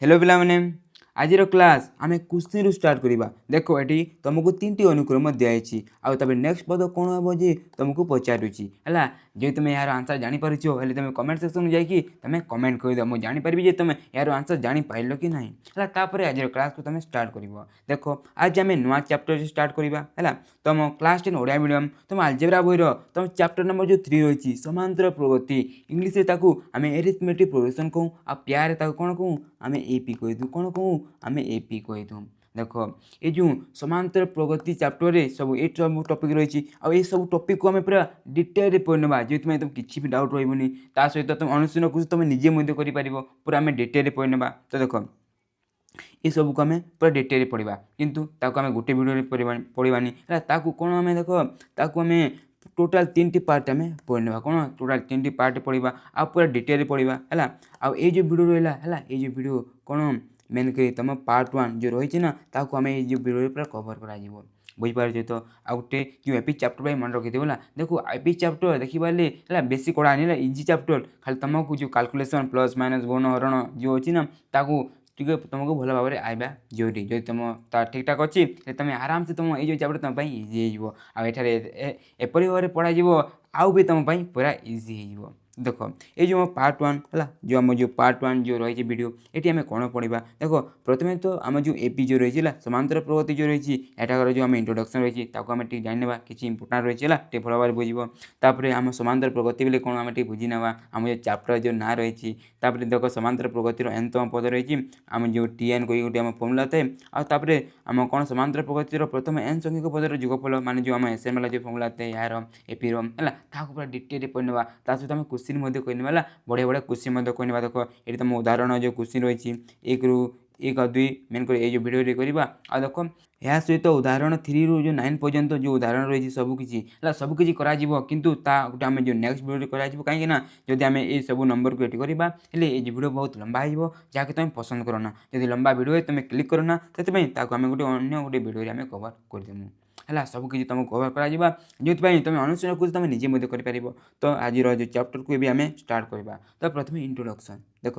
Hello पिलामाने आज class आम question start करवा देख ये तुमको 3टी अनुक्रम दिखाई आउ नेक्स्ट पद कौन हम जे तुमको पचारूची है जो तुम यार आंसर जापर तुम कमेंट सेक्शन जाकि तुम कमेंट करदे मुझे जापरि तुम यार आंसर जापार कि ना है आज क्लास को तुम स्टार्ट कर देख आज आम नुआ चैप्टर स्टार्ट करवा है तुम क्लास 10 ओडिया मीडियम तुम आलजेब्रा बहीर तुम चैप्टर नंबर जो 3 रही समांतर प्रगति इंग्लीश आम एरिथमेटिक प्रोग्रेशन कहूँ आ प्यारे कौन कहूँ आम एपी कहीदू कौन कहूँ आम एपी कहीदू देख ये जो समांतर प्रगति चैप्टर सब ये सब टपिक रही आई सब टपिक को आम पूरा डिटेल पढ़ा जो तुम किसी भी डाउट रही सहित तुम अनुशीलन कुछ तुम निजे कर पूरा आम डिटेल पढ़ा तो देख ये सब को आम पूरा डिटेल पढ़ा किंतु आम गोटे भिडियो पढ़ानी कौन आम देख आम टोटाल 3टी पार्ट आम पढ़ा कौन टोटाल 3टी पार्ट पढ़ा आ पूरा डिटेल पढ़ा है आउ ये भिडियो रहा है ये भिडियो कौन मेन कर तुम पार्ट 1 जो रही ना ताकू आम ये भिडियो पूरा कवर कर बुझीपार तो आ गोटे जो एपी चैप्टर भाई मन रखी थे देखो एपी चैप्टर देखिए बेसी कड़ानी इजी चैप्टर खाली तुमको जो कैलकुलेशन प्लस माइनस गुण हरण जो अच्छी ना ताकू टे तुमको भल भाव में आइबा जरूरी जो तुम ठीक ठाक अच्छी तुम आराम से तुम ये चैप्टर तुम इजी हो एपरी भाव में पढ़ा आउ भी तुम पूरा इजी हो देख ये जो पार्ट 1 है जो आम जो पार्ट 1 जो रही वीडियो ये आम कौन पढ़ा देख प्रथम तो आम जो एपी जो रही है समांतर प्रगति जो रही एटाकर जो आम इंट्रोडक्शन रही आम ठीक जाना किसी इंपोर्टाट रही है भल भाव बुझे आम समांतर प्रगति बोले कौन आम ठीक बुझी ना आम जो चैप्टर जो ना रही देख समांतर प्रगतिर एनतम पद रही आम जो टीएन कोई गोटे आम फर्मुला थाए आउे आम कौन समांतर प्रगतिर प्रथम एन संख्यक पदर जुगफल माने जो आम एसएमएल जो फर्मुला थाए यार एपीर है पूरा डिटेल पढ़ा सहित आम क्वेश्चन कहने बढ़िया बढ़िया क्वेश्चन कहने देख ये तुम उदाहरण जो क्वेश्चन रही 1 ରୁ 1 और 2 मेन कर ये भिडियो करवा आ देख यह सहित उदाहरण 3 ରୁ जो 9 पर्यंत जो उदाहरण रही सबकि सबकि किंतु गोटे आम जो नेक्स्ट भिडियो कर कहीं जदि आम ये सब नंबर को ये करवा ये भिडियो बहुत लंबा हो जहाँकि तुम पसंद करना जब लंबा भिडियो तुम क्लिक करना से आम गोटे अन्य गोटे भिडियो आम कवर करदेमु है सबकि तुमको कवर कर जो तुम अनुशीलन कुछ तुम निजे कर तो आज जो चैप्टर को भी आम स्टार्ट करवा तो प्रथम इंट्रोडक्शन देख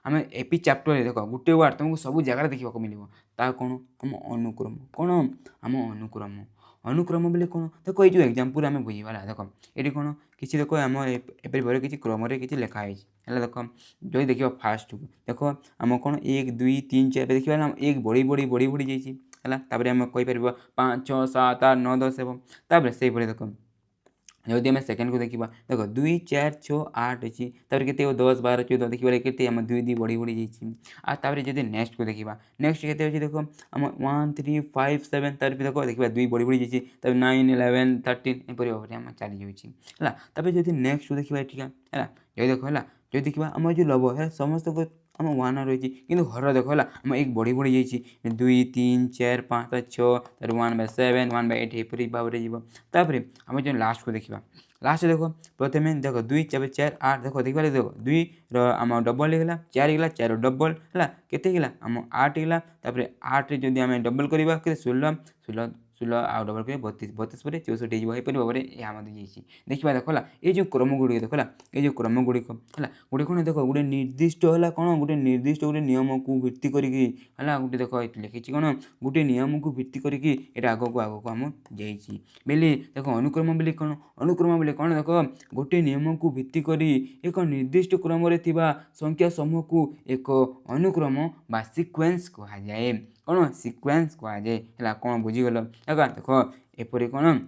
आम एपी चैप्टर देख गोटे वार्ड तुमको सब जगह देखा मिले ता कौन आम अनुक्रम कौन आम अनुक्रम अनुक्रम बोले कौन देख ये जो एग्जाम्पल आम बुझा देख ये कौन किसी देख आम एपरी किसी क्रम किसी लिखाई है देख जो देखिए फास्ट देख आम कौन 1 2 3 4 देखिए आम 1 बढ़ी बढ़ी बढ़ी बढ़ी जाइए आम कहीपर 5 6 7 8 9 10 तापर से देख जदि आम सेकेंड को देखा देख 2 4 6 8 अच्छी के 10 12 14 देखिए के आम 2 2 बढ़ी बढ़ी जाइए जब नेक्स्ट को देखा नेक्स्ट के देख आम 1 3 5 7 तार देख देखा 2 बढ़ी बढ़ी जाइए 9 11 13 एपरी भाव में आम चली जाऊँगी जब नेक्स्ट को देखा ठीक है जो देख है जो देखा आम जो लब है समस्त आम 1 रही कि हर देख है आम 1 बढ़ी बढ़ी जाइए 2 3 4 5 6 1/7 1/8 एपरी भाव में आम जो लास्ट को देखा लास्ट देख प्रथम देख 2 4 4 8 देख देखिए देख 2 आम डबल होगा 4 होगा 4 डबल है के आम 8 होगा 8 जब आम डबल करवा 16 16 16 आउ डबल कर 32 32 पर 64 होपरि भाव में यह देखा देख ये जो क्रम गुड़िक देख ये जो क्रम गुड़िक है गोटे कौन देख गोटे निर्दिष्ट है कौन गोटे निर्दिष्ट गोटे नियम को भित्ति करके है गोटे देख लिखी कौन गोटे नियम को भित्ति करके ये आगक आगक आम जाइए बोले देख अनुक्रम बोले कौन अनुक्रम बोले कौन देख गोटे नियम को भित्ति करी एक निर्दिष्ट क्रम संख्या समूह को एक अनुक्रम बा सिक्वेन्स कहुए कौन सिक्वेन्स कहुए है कौन बुझीगल देख एपरी कौन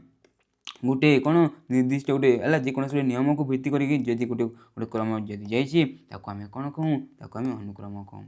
गोटे कौन निर्दिष्ट गोटे है जेकोसी नियम को भित्ति करके जदि गोटे गोटे क्रम जदि जाइए आम कौन कहूँ आम अनुक्रम कहूँ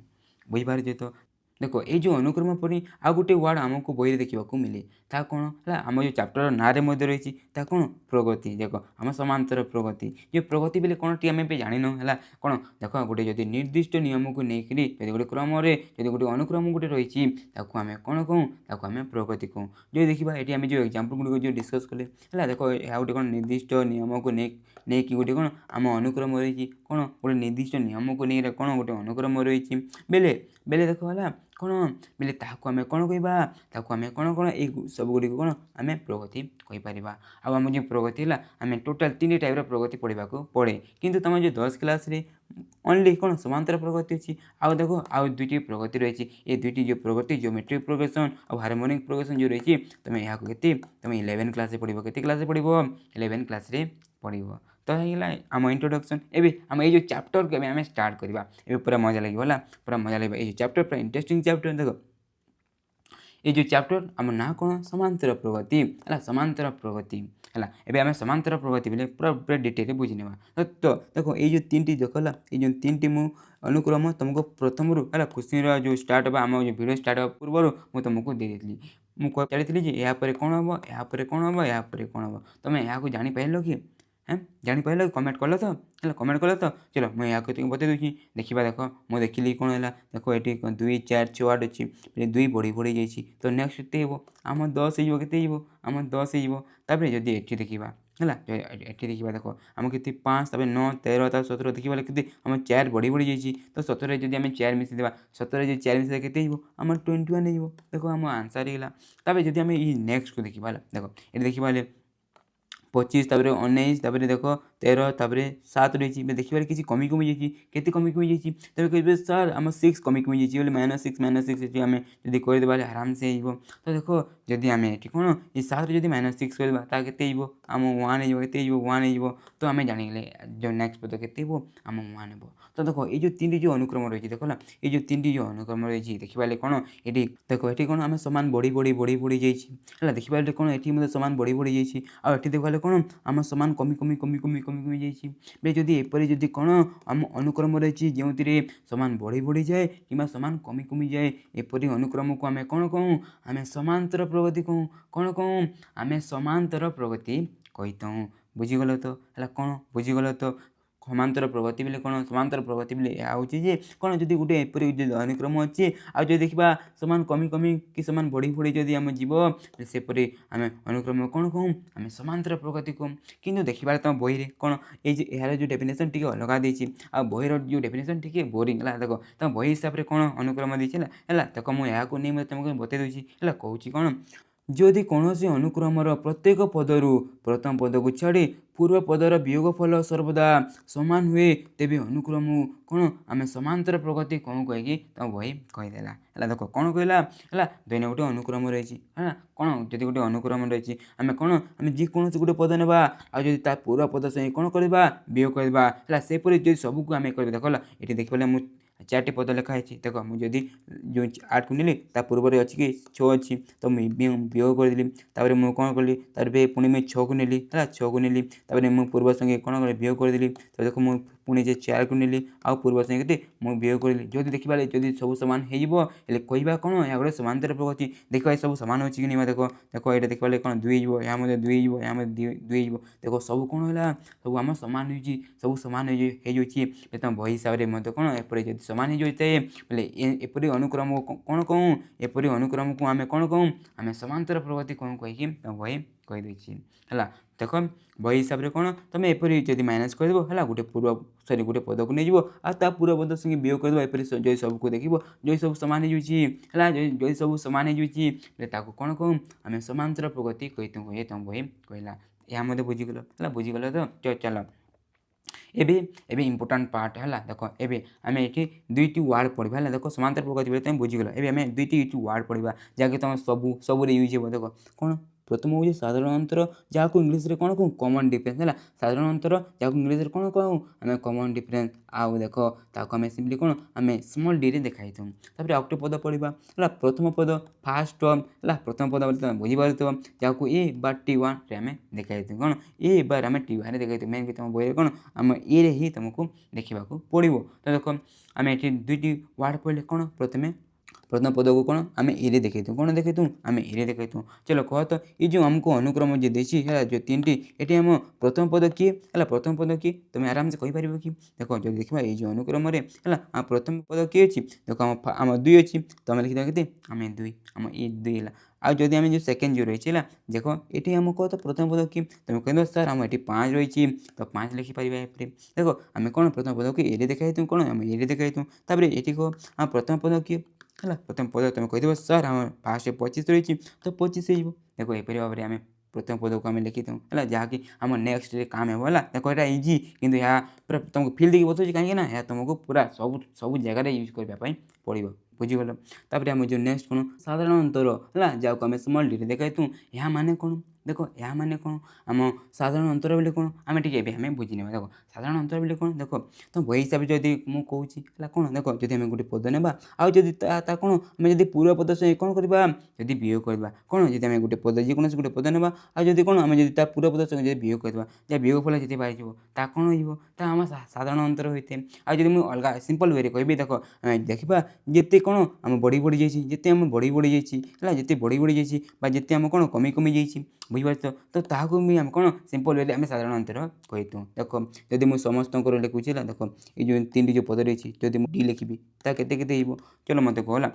बुझीपारे तो देख ये जो अनुक्रम पढ़ी आ गोटे वार्ड आमको बही देखा मिले ता कौन है आम जो चैप्टर ना रही कौन प्रगति देख आम समांतर प्रगति जो प्रगति बोले कौन टी आम जान है कौन देख गोटे जदि निर्दिष्ट नियम को लेकिन जब गोटे क्रम जब गोटे अनुक्रम गोटे रही आम कौन कहूँ आम प्रगति कहूँ जो देखा ये आम जो एग्जाम्पल गुड़िक जो डिस्कस कले है देख यह गोटे कौन निर्दिष्ट नियम को नहीं गोटे कौन आम अनुक्रम रही କ'ଣ ଗୋଟେ ନିର୍ଦ୍ଦିଷ୍ଟ ନିୟମକୁ ନେଇ କ'ଣ ଗୋଟେ ଅନୁକ୍ରମ ରହିଛି ବେଲେ ବେଲେ ଦେଖ ହେଲା କ'ଣ ବେଲେ ତାହାକୁ ଆମେ କ'ଣ କହିବା ତାକୁ ଆମେ କ'ଣ ଏଇ ସବୁଗୁଡ଼ିକୁ କ'ଣ ଆମେ ପ୍ରଗତି କହିପାରିବା। ଆଉ ଆମର ଯେଉଁ ପ୍ରଗତି ହେଲା ଆମେ ଟୋଟାଲ୍ 3ଟି ଟାଇପ୍ର ପ୍ରଗତି ପଢ଼ିବାକୁ ପଡ଼େ କିନ୍ତୁ ତୁମ ଯେଉଁ 10 କ୍ଲାସ୍ରେ ଓନ୍ଲି କ'ଣ ସମାନ୍ତର ପ୍ରଗତି ଅଛି। ଆଉ ଦେଖ ଆଉ 2ଟି ପ୍ରଗତି ରହିଛି ଏ 2ଟି ଯେଉଁ ପ୍ରଗତି ଜିଓମେଟ୍ରିକ୍ ପ୍ରୋଗ୍ରେସନ୍ ଆଉ ହାର୍ମୋନିକ୍ ପ୍ରୋଗ୍ରେସନ୍ ଯେଉଁ ରହିଛି ତୁମେ ଏହାକୁ ତୁମେ 11 କ୍ଲାସ୍ରେ ପଢ଼ିବ। କେତେ କ୍ଲାସ୍ରେ ପଢ଼ିବ 11 କ୍ଲାସ୍ରେ ପଢ଼ିବ। ତ ହେଇଗଲା ଆମ ଇଣ୍ଟ୍ରୋଡକ୍ସନ୍। ଏବେ ଆମ ଏଇ ଯେଉଁ ଚାପ୍ଟରକୁ ଏବେ ଆମେ ଷ୍ଟାର୍ଟ କରିବା। ଏବେ ପୁରା ମଜା ଲାଗିବ ହେଲା ପୁରା ମଜା ଲାଗିବ ଏଇ ଯେଉଁ ଚାପ୍ଟର ପୁରା ଇଣ୍ଟରେଷ୍ଟିଂ ଚାପ୍ଟର। ଦେଖ এই ଯେଉଁ ଚାପ୍ଟର ଆମ ନାଁ କ'ଣ ସମାନ୍ତର ପ୍ରଗତି ହେଲା ସମାନ୍ତର ପ୍ରଗତି ହେଲା। ଏବେ ଆମେ ସମାନ୍ତର ପ୍ରଗତି ବୋଲେ ପୁରା ଡିଟେଲରେ ବୁଝି ନେବା। ତ ଦେଖ ଏଇ ଯେଉଁ 3ଟି ଦେଖ ହେଲା ଏଇ ଯେଉଁ 3ଟି ମୁଁ ଅନୁକ୍ରମ ତୁମକୁ ପ୍ରଥମରୁ ହେଲା କ୍ୱେଶ୍ଚିନ୍ର ଯେଉଁ ଷ୍ଟାର୍ଟ ହେବ ଆମ ଯେଉଁ ଭିଡ଼ିଓ ଷ୍ଟାର୍ଟ ହେବା ପୂର୍ବରୁ ମୁଁ ତୁମକୁ ଦେଇଦେଇଥିଲି। ମୁଁ ଚାଲିଥିଲି ଯେ ଏହାପରେ କ'ଣ ହେବ ଏହାପରେ କ'ଣ ହେବ ଏହାପରେ କ'ଣ ହେବ ତୁମେ ଏହାକୁ ଜାଣିପାରିଲ କି ଜାଣିପାରିଲ କମେଣ୍ଟ କଲ ତ ହେଲା କମେଣ୍ଟ କଲ ତ ଚଲ ମୁଁ ଏହାକୁ ବତେଇ ଦେଉଛି। ଦେଖିବା ଦେଖ ମୁଁ ଦେଖିଲି କ'ଣ ହେଲା ଦେଖ ଏଠି 2 4 6 8 ଅଛି 2 ବଢ଼ି ଯାଇଛି ତ ନେକ୍ସଟ କେତେ ହେବ ଆମ 10 ହେଇଯିବ। କେତେ ହେଇଯିବ ଆମ 10 ହେଇଯିବ। ତାପରେ ଯଦି ଏଠି ଦେଖିବା ହେଲା ଏଠି ଦେଖିବା ଦେଖ ଆମ କେତେ 5 ତାପରେ 9 13 ତାପରେ 17 ଦେଖିବା କେତେ ଆମ 4 ବଢ଼ି ଯାଇଛି। ତ 17ରେ ଯଦି ଆମେ 4 ମିଶାଇଦେବା 17ରେ ଯଦି 4 ମିଶାଇଦେବା କେତେ ହେଇଯିବ ଆମର 21 ହେଇଯିବ। ଦେଖ ଆମ ଆନ୍ସର ହେଇଗଲା। ତାପରେ ଯଦି ଆମେ ଏଇ ନେକ୍ସଟକୁ ଦେଖିବା ହେଲା ଦେଖ ଏଠି ଦେଖିବା ହେଲେ 25 ତାପରେ 19 ତାପରେ ଦେଖ 13 ତାପରେ 7 ରହିଛି ଦେଖିବାରେ କିଛି କମି ଯାଇଛି। କେତେ କମି ଯାଇଛି ତେବେ କହିବେ ସାର୍ ଆମ 6 କମି ଯାଇଛି ବୋଲି -6 ଏଠି ଆମେ ଯଦି କରିଦେବା ହେଲେ ଆରାମସେ ହେଇଯିବ। ତ ଦେଖ ଯଦି ଆମେ ଏଠି କ'ଣ ଏ 7ରେ ଯଦି -6 କରିବା ତାହା କେତେ ହେଇଯିବ ଆମ 1 ହେଇଯିବ। କେତେ ହେଇଯିବ 1 ହେଇଯିବ। ତ ଆମେ ଜାଣିଗଲେ ଯେଉଁ ନେକ୍ସଟ ପଦ କେତେ ହେବ ଆମ 1 ହେବ। ତ ଦେଖ ଏଇ ଯେଉଁ 3ଟି ଯେଉଁ ଅନୁକ୍ରମ ରହିଛି ଦେଖ ହେଲା ଏଇ ଯେଉଁ 3ଟି ଯେଉଁ ଅନୁକ୍ରମ ରହିଛି ଦେଖିବା ହେଲେ କ'ଣ ଏଠି ଦେଖ ଏଠି କ'ଣ ଆମେ ସମାନ ବଢ଼ି ଯାଇଛି ହେଲା। ଦେଖିବା ହେଲେ କ'ଣ ଏଠି ମଧ୍ୟ ସମାନ ବଢ଼ି ଯାଇଛି ଆଉ ଏଠି ଦେଖିବା କ'ଣ ଆମ ସମାନ କମି ଯାଇଛି। ଯଦି ଏପରି ଯଦି କ'ଣ ଆମ ଅନୁକ୍ରମ ରହିଛି ଯେଉଁଥିରେ ସମାନ ବଢ଼ିଯାଏ କିମ୍ବା ସମାନ କମିଯାଏ ଏପରି ଅନୁକ୍ରମକୁ ଆମେ କ'ଣ କହୁ ଆମେ ସମାନ୍ତର ପ୍ରଗତି କହୁ। କ'ଣ କହୁ ଆମେ ସମାନ୍ତର ପ୍ରଗତି କହିଥାଉ। ବୁଝିଗଲ ତ ହେଲା କ'ଣ ବୁଝିଗଲ ତ ସମାନ୍ତର ପ୍ରଗତି ବୋଲେ କ'ଣ ସମାନ୍ତର ପ୍ରଗତି ବୋଲେ ଏହା ହେଉଛି ଯେ କ'ଣ ଯଦି ଗୋଟେ ଏପରି ଯଦି ଅନୁକ୍ରମ ଅଛି ଆଉ ଯଦି ଦେଖିବା ସମାନ କମି କି ସମାନ ବଢ଼ି ଯଦି ଆମେ ଯିବ ସେପରି ଆମେ ଅନୁକ୍ରମ କ'ଣ କହୁ ଆମେ ସମାନ୍ତର ପ୍ରଗତି କହୁ। କିନ୍ତୁ ଦେଖିବାରେ ତୁମ ବହିରେ କ'ଣ ଏଇ ଯେ ଏହାର ଯେଉଁ ଡେଫିନେସନ୍ ଟିକେ ଅଲଗା ଦେଇଛି ଆଉ ବହିର ଯେଉଁ ଡେଫିନେସନ୍ ଟିକେ ବୋରିଂ ହେଲା। ଦେଖ ତୁମ ବହି ହିସାବରେ କ'ଣ ଅନୁକ୍ରମ ଦେଇଛି ହେଲା ଦେଖ ମୁଁ ଏହାକୁ ନେଇ ତୁମକୁ ବତେଇ ଦେଉଛି ହେଲା କହୁଛି କ'ଣ ଯଦି କୌଣସି ଅନୁକ୍ରମର ପ୍ରତ୍ୟେକ ପଦରୁ ପ୍ରଥମ ପଦକୁ ଛାଡ଼ି ପୂର୍ବ ପଦର ବିୟୋଗଫଳ ସର୍ବଦା ସମାନ ହୁଏ ତେବେ ଅନୁକ୍ରମକୁ କ'ଣ ଆମେ ସମାନ୍ତର ପ୍ରଗତି କ'ଣ କହିକି ତୁମ ବହି କହିଦେଲା ହେଲା। ଦେଖ କ'ଣ କହିଲା ହେଲା ଦୈନ ଗୋଟେ ଅନୁକ୍ରମ ରହିଛି ହେଲା କ'ଣ ଯଦି ଗୋଟେ ଅନୁକ୍ରମ ରହିଛି ଆମେ କ'ଣ ଆମେ ଯେକୌଣସି ଗୋଟେ ପଦ ନେବା ଆଉ ଯଦି ତା ପୂର୍ବ ପଦ ସଙ୍ଗେ କ'ଣ କରିବା ବିୟୋଗ କରିବା ହେଲା ସେପରି ଯଦି ସବୁକୁ ଆମେ କରିବା ଦେଖ ହେଲା ଏଠି ଦେଖିପାରିଲେ ମୁଁ 4ଟି ପଦ ଲେଖା ହେଇଛି। ଦେଖ ମୁଁ ଯଦି ଯେଉଁ 8କୁ ନେଲି ତା ପୂର୍ବରେ ଅଛି କି 6 ଅଛି ତ ମୁଁ ବିୟୋଗ କରିଦେଲି। ତାପରେ ମୁଁ କ'ଣ କଲି ତାପରେ ପୁଣି ମୁଁ 6କୁ ନେଲି ହେଲା 6କୁ ନେଲି ତାପରେ ମୁଁ ପୂର୍ବ ସଙ୍ଗେ କ'ଣ କଲି ବିୟୋଗ କରିଦେଲି। ତ ଦେଖ ମୁଁ ପୁଣି ଯେ 4କୁ ନେଲି ଆଉ ପୂର୍ବ ସଙ୍ଗେ କେତେ ମୁଁ ବିୟୋଗ କରିଲି। ଯଦି ଦେଖିବା ଯଦି ସବୁ ସମାନ ହେଇଯିବ ହେଲେ କହିବା କ'ଣ ଏହା ଗୋଟେ ସମାନ୍ତର ପ୍ରଗତି। ଦେଖିବା ସବୁ ସମାନ ଅଛି କି ନାହିଁ ଦେଖ ଏଇଟା ଦେଖିପାରିଲେ କ'ଣ 2 ହେଇଯିବ ଏହା ମଧ୍ୟ 2 ହେଇଯିବ ଏହା ମଧ୍ୟ 2 ହେଇଯିବ। ଦେଖ ସବୁ କ'ଣ ହେଲା ସବୁ ଆମ ସମାନ ହେଇଛି ସବୁ ସମାନ ହେଇଯାଉଛି ତମ ବହି ହିସାବରେ ମଧ୍ୟ କ'ଣ ଏପରି ଯଦି ସମାନ ହେଇଯାଇଥାଏ ବୋଲେ ଏପରି ଅନୁକ୍ରମକୁ କ'ଣ କହୁ ଏପରି ଅନୁକ୍ରମକୁ ଆମେ କ'ଣ କହୁ ଆମେ ସମାନ୍ତର ପ୍ରଗତି କ'ଣ କହିକି ତମ ବହି କହିଦେଇଛି ହେଲା। ଦେଖ ବହି ହିସାବରେ କ'ଣ ତୁମେ ଏପରି ଯଦି ମାଇନସ୍ କରିଦେବ ହେଲା ଗୋଟେ ଗୋଟେ ପଦକୁ ନେଇଯିବ ଆଉ ତା ପୂର୍ବ ପଦ ସଙ୍ଗେ ବିୟୋଗ କରିଦେବ ଏପରି ଯଦି ସବୁକୁ ଦେଖିବ ଯଦି ସବୁ ସମାନ ହେଇଯାଉଛି ହେଲା ଯଦି ସବୁ ସମାନ ହେଇଯାଉଛି ହେଲେ ତାକୁ କ'ଣ କହୁ ଆମେ ସମାନ୍ତର ପ୍ରଗତି କହିଥାଉ କହି ତମ ବହି କହିଲା। ଏହା ମଧ୍ୟ ବୁଝିଗଲ ହେଲା ବୁଝିଗଲ ତ ଚାଲ ଏବେ ଇମ୍ପୋର୍ଟାଣ୍ଟ ପାର୍ଟ ହେଲା। ଦେଖ ଏବେ ଆମେ ଏଠି 2ଟି ୱାର୍ଡ଼ ପଢ଼ିବା ହେଲା। ଦେଖ ସମାନ୍ତର ପ୍ରଗତି ବୋଲି ତୁମେ ବୁଝିଗଲ। ଏବେ ଆମେ 2ଟି ୱାର୍ଡ଼ ପଢ଼ିବା ଯାହାକି ତୁମ ସବୁରେ ୟୁଜ୍ ହେବ। ଦେଖ କ'ଣ ପ୍ରଥମ ହେଉଛି ସାଧାରଣ ଅନ୍ତର ଯାହାକୁ ଇଂଲିଶରେ କ'ଣ କହୁ କମନ୍ ଡିଫରେନ୍ସ ହେଲା। ସାଧାରଣ ଅନ୍ତର ଯାହାକୁ ଇଂଲିଶରେ କ'ଣ କହୁ ଆମେ କମନ୍ ଡିଫରେନ୍ସ ଆଉ ଦେଖ ତାକୁ ଆମେ ସିମ୍ପଲି କ'ଣ ଆମେ ସ୍ମଲ୍ ଡିରେ ଦେଖାଇଥାଉ। ତାପରେ ଆଉ ଗୋଟେ ପଦ ପଢ଼ିବା ହେଲା ପ୍ରଥମ ପଦ ଫାର୍ଷ୍ଟ ଟର୍ମ ହେଲା ପ୍ରଥମ ପଦ ବୋଲି ତୁମେ ବୁଝିପାରୁଥିବ ଯାହାକୁ ଏ ବା T1ରେ ଆମେ ଦେଖାଇଥାଉ କ'ଣ ଏ ବା ଆମେ T1ରେ ଦେଖାଇଥାଉ ମେନ୍ କି ତୁମ ବହିରେ କ'ଣ ଆମ ଏରେ ହିଁ ତୁମକୁ ଦେଖିବାକୁ ପଡ଼ିବ। ତ ଦେଖ ଆମେ ଏଠି 2ଟି ୱାର୍ଡ଼ ପଢ଼ିଲେ କ'ଣ ପ୍ରଥମେ प्रथम पद को कौन आम ए देखी कौन देखी आम ए देखी चलो कह तो ये जो आमको अनुक्रम जो देसी है जो 3टी ये आम प्रथम पद किए है प्रथम पद किए तुम आराम से कहीपर कि देख जो देखा ये अनुक्रम है प्रथम पद किए अच्छी देख आम 2 अच्छी तो आम लिखिद के आम 2 आम ये 2 है आदि आम जो सेकेंड जो रही है देख ये आम कह तो प्रथम पद कि तुम कह सर आम ये 5 रही तो 5 लिखिपर देख आम कौन प्रथम पद को ए देखा कौन आम ए देखा ये कह आम प्रथम पद किए है प्रथम पद तुम कहीदेव सर आम फास्ट 25 रही तो 25 हो देख यहपर भाव में आम प्रथम पद को आम लिखी है जहाँकि आम नेक्स्ट काम है देख यहाँ इजी कि पूरा तुमको फील देखिए बताऊँ कहीं तुमको पूरा सब सब जगह यूज करने पड़ो बुझीगल तापर आम जो नेक्स्ट कौन साधारण अंतर है जहाँ आम स्मल डी देखा यहाँ माने कौन देख यहाँ माने कौन आम साधारण अंतर बोले कौन आम टे आम बुझीने देख साधारण अंतर बोले कौन देख तो वही हिसाब से जब मुझे कौन देख जब आम गोटे पद ना आदि कौन आम जब पूर्व पद से कौन करवा जब वियोग करवा कौन जब आम गोटे पद जेको गोटे पद ना आदि कौन आम जब पूर्व पद सहित वियोग करवा जब वियोग फल जी बाहर ता कौन होम साधारण अंतर होते हैं आज मुझे अलग सिंपल वे कहि देख देखा जिते कौन आम बढ़ी बढ़ी जाइए जिते आम बढ़ी बढ़ी जाइए जिते बढ़ी बढ़ी जाइए जिते आम कौन कमी कमी जाइए बुझीपार तो ताकू भी आम कौन सिंपल वे आम साधारण अंतर कही देख जदि मुझे समस्त लिखुची देख ये जो 3टी जो पद रही जब मुझे डी लिखी के चलो मत कहला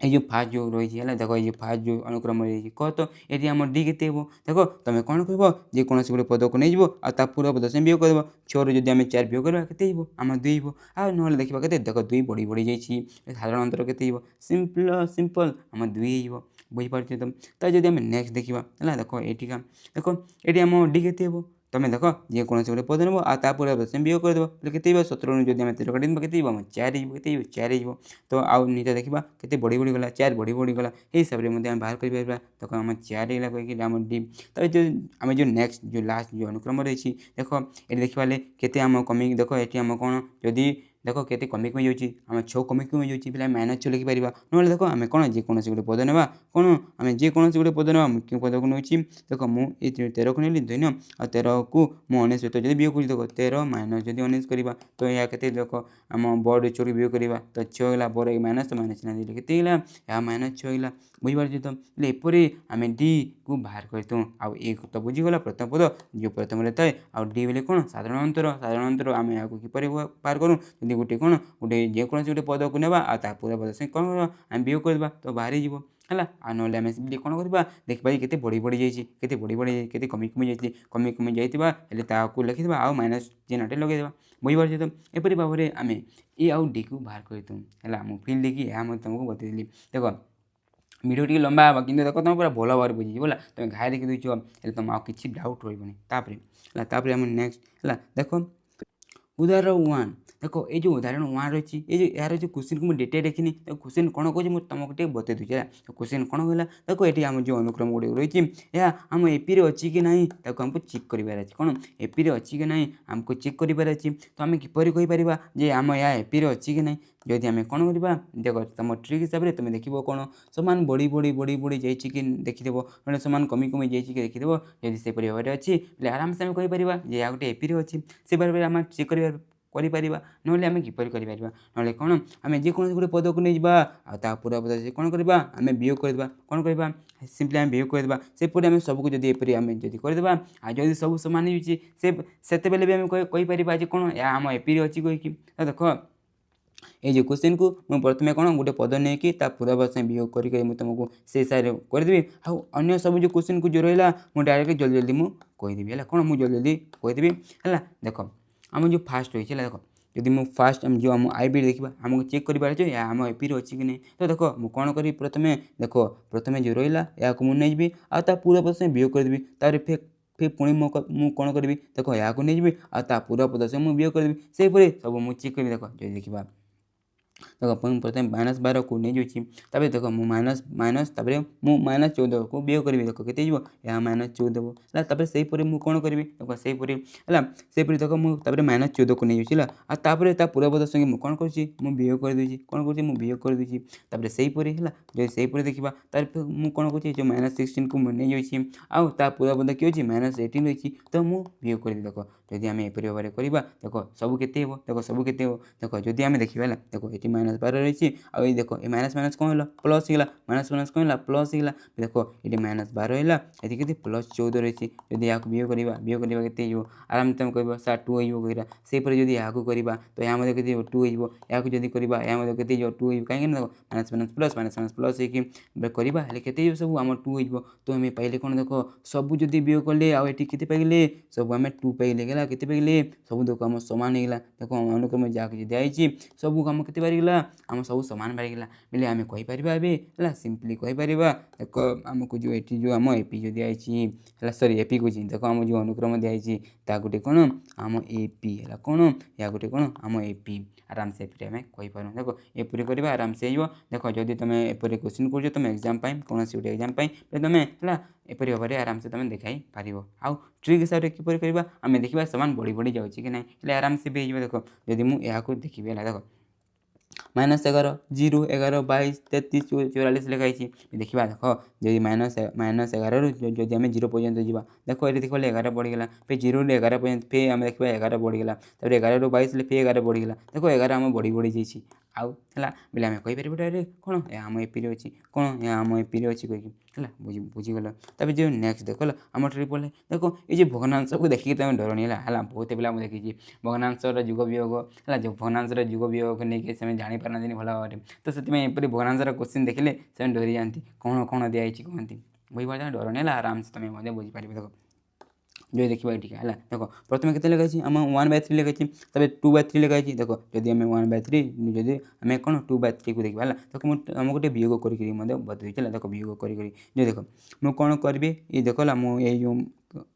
ये फास्ट जो रही है देख ये फास्ट जो अनुक्रम रही कह तो ये आम डी के देख तुम कौन कह जेकोसी गोटे पद को नहीं आ पूरा पद से वियोग कर 6 जब आम 4 वियोग करवा के आम 2 आ ना देखा के देख 2 बढ़ी बढ़ी जाइए साधारण अंतर के सिंपल सिंपल आम 2 बुझीपार तुम तो जब आम नेक्स्ट देखा है देख ये देख ये आम डी के तुम देख जेकोसी गोटे पद नब आ पूरा पद से वियोग करदेव के 17 जब आम 13 काटी के 4 के 4 तो आउ नीचे देखा के बढ़ी बढ़ी गला 4 बढ़ी बढ़ी गला ये हिसाब से आम बाहर कर देख आम 4 कहीकि आम डी तो जो आम जो नेक्स्ट जो लास्ट जो अनुक्रम रही देख ये देखा के आम कमी देख ये आम कौन जदि देख के कमी कमी जाऊँगी आम 6 कमी कमी जाऊँगी पे -6 लिखिपर ना देख आम कौन जेकोसी गोटे पद ना कौन आम जेकोसी गोटे पद ना क्यों पद को नौची देख मुझे 13 को नहीं धन्य आ 13 को मुझे 19 जब वियोग कर देख 13 माइनस जब 19 करवा तो यह के देख आम बड़ 6 वियोग करवा तो 6 है बर माइनस तो माइनस चिन्ह के या -6 है बुझीपार तो एपर आम डी को बाहर कर एक तो बुझीगला प्रथम पद जो प्रथम थाए आ डी बोले कौन साधारण अंतर आम यहाँ किपर पार करूँ जब गोटे कौन गोटे जेकोसी गोटे पद को ना आ पूरा पद से कौन आम वियोग करवा तो बाहर है ना ना आम सिंपली कौन करवा देखिए के बढ़ी बढ़ी जाइए बढ़ी बढ़ी जाइए कमी कमी जाइए कमी कमी जाइए लिखिद आ माइनस चिन्हटे लगेदेवा बुझीपार तो एपरी भाव में आम ए आउ डी को बाहर कर मुझे फील देखिए यहाँ तुमको बतईली देख वीडियो टी लंबा हाँ कि देख तुम पूरा भल भाव में बुझी बोला तुम घाए देखी देच तुम आ कि डाउट रही आम नेक्स्ट है देख उदाहरण 1 देख ये जो उदाहरण 1 रही ये यार जो क्वेश्चन को मुझे डेटा देखनी क्वेश्चन कौन कह तुमको टे बतई दूसरी है क्वेश्चन कौन कहला देख ये आम जो अनुक्रम गुड़ रही है आम एपी अच्छी कि ना आमको चेक करार अच्छे कौन एपी अच्छी कि ना आमको चेक करार अच्छे तो आम किपर कहीपर जे आम या एपी अच्छी कि ना जदि आम कौन करवा देख तुम ट्रिक हिसाब से तुम देख कौन सामान बढ़ी बढ़ी बढ़ी बढ़ी जाइए कि देखीदेव ना सामान कमी कमी जाइए कि देखीदेव जदि से भाव में अच्छी आराम से आम कहीपर जे या गोटे एपी अच्छी से भाव में आम चेक कर ना आम किपर ना कौन आम जेकोसी गोटे पद को नहीं आ पूरा पद से कौन करवा आम वियोग करवा कौन करवा सिंपली आम वियोग करवा से आम सबको जब एपरी आम जब करदे आ जब सब सामान से बेले भी आम कहीपर कौन या आम एपी अच्छी कहीकि देख ये जो क्वेश्चन को मुझे प्रथम कौन गोटे पद नहीं कि पूरा बस वियोग करके तुमको से हिसाब से करदेवी आउ सब जो क्वेश्चन को जो रहा मुझे डायरेक्ट जल्दी जल्दी मुझे कहीदेवी है कौन मुझे जल्दी जल्दी कहीदेवी है देख आम जो फास्ट रही है देख जदि मुझे फास्ट जो आम आईबी देखा आमको चेक कर आम एपी अच्छी कि नहीं तो देख मुझे कौन करी प्रथम देख प्रथम जो रहा या मुझे नहीं आ पूरा पद से वियोग करदेवी तार फिर पुणी मुझे कौन करी देख या नहीं आ पूरा पद से मुझे वियोग करदेवी से सब मुझे चेक करी देख जो देखा देख प्रथम -12 को नहीं जाइए देख मु माइनस माइनस मु -14 को वियोग करी देख के या -14 है से मुझे कौन करी देख सेपरी है सेपरी देख मुझे -14 को नहीं जाइए आपर पूरा पद संगे मुझे कौन कर वियोग कर दूसरी कौन कर वियोग कर दूसरी सेपरी है जो सेपरी देखा तार मुझे कौन कर जो -16 को नहीं जाइए आ पूरा पद किए -18 रही तो मुझे वियोग कर देख जदि आम एपरी भाव में करवा देख सब के देख सब के देख जदि आम देखा देख ये -12 रही आई देख ये माइनस माइनस कौन है प्लस होगा माइनस माइनस कौन है प्लस होगा देख ये -12 है ये +14 रही जदि यहाँ वियोग करवा के आराम तुम कह सार 2 हो से यहाँ करवा तो यहाँ के 2 हो या करवा यहाँ के 2 हो कहीं माइनस माइनस प्लस करवा के सब आम 2 हो तो आम पाइले कौन देख सब जदि वियोग कले आते पाइले सब आम 2 पाइले गला के पाइले सब देख आम सामान होगा देख अनुक्रम जहाँ कि दिखाई सब आम के पारिगला आम सब सामान पारिगला बोले आम कहीपर है सिंपली कहीपर देख आमको जो ये जो आम एपी जो दिखाई है सरी एपी को देख आम जो अनुक्रम दिखाई ता गोटे कौन आम एपी है कौन या गोटे कौन आम एपी आराम से एपी आम कहीपर देख एपरी करवा आराम से हो देख जदि तुम एपरी क्वेश्चन कर तुम एग्जाम कौन गोटे एग्जाम तुम है एपरी भाव में आराम से तुम देखाई पार आउ ट्रिक हिसाब से किपर करवा आम देखा सामान बढ़ी बढ़ी जाऊँगी कि ना आराम से भी देख जदि मुझे देखी है देख -11 0 11 22 33 44 लिखाई देखा देख जब -11 रु जब आम 0 पर्यंत जावा देख ये देख 11 बढ़ीगला फिर 0 रू 11 पर्यंत फिर आम देखा 11 बढ़ीगला तब 11 रू 22 फिर 11 बढ़ीगला देख 11 आम बढ़ी बढ़ी जाइए आउ है बोले आम कहीपर डायरेक्ट कौन आम एपी अच्छी कौन आम एपी अच्छी कहीकि है बुझीगल तब जो नेक्स्ट देख आम ट्रिपल है देख ये भग्नांश को देखिए तुम डरनी है बहुत पिला मुझे देखी भग्नांशर जुग वियोग है जो भग्नांशर जुग वियोग नहीं से जापार भल भाव में तो से भग्नांशर क्वेश्चन देखिले से डरी जाती कौन कौन दिखाई कहती बुझीपार डरनी है आराम से तुम्हें बुझीपार देख जो देखा ये है देख प्रथम के लिखाई आम 1/3 लिखाई तब 2/3 लिखाई देख जदि आम 1/3 जदि आम कौन 2/3 को देखा है देख मुझे आम गोटे वियोग करके बतई देख वियोग कर जो देख मुझे कौन करी ये देख मुझे जो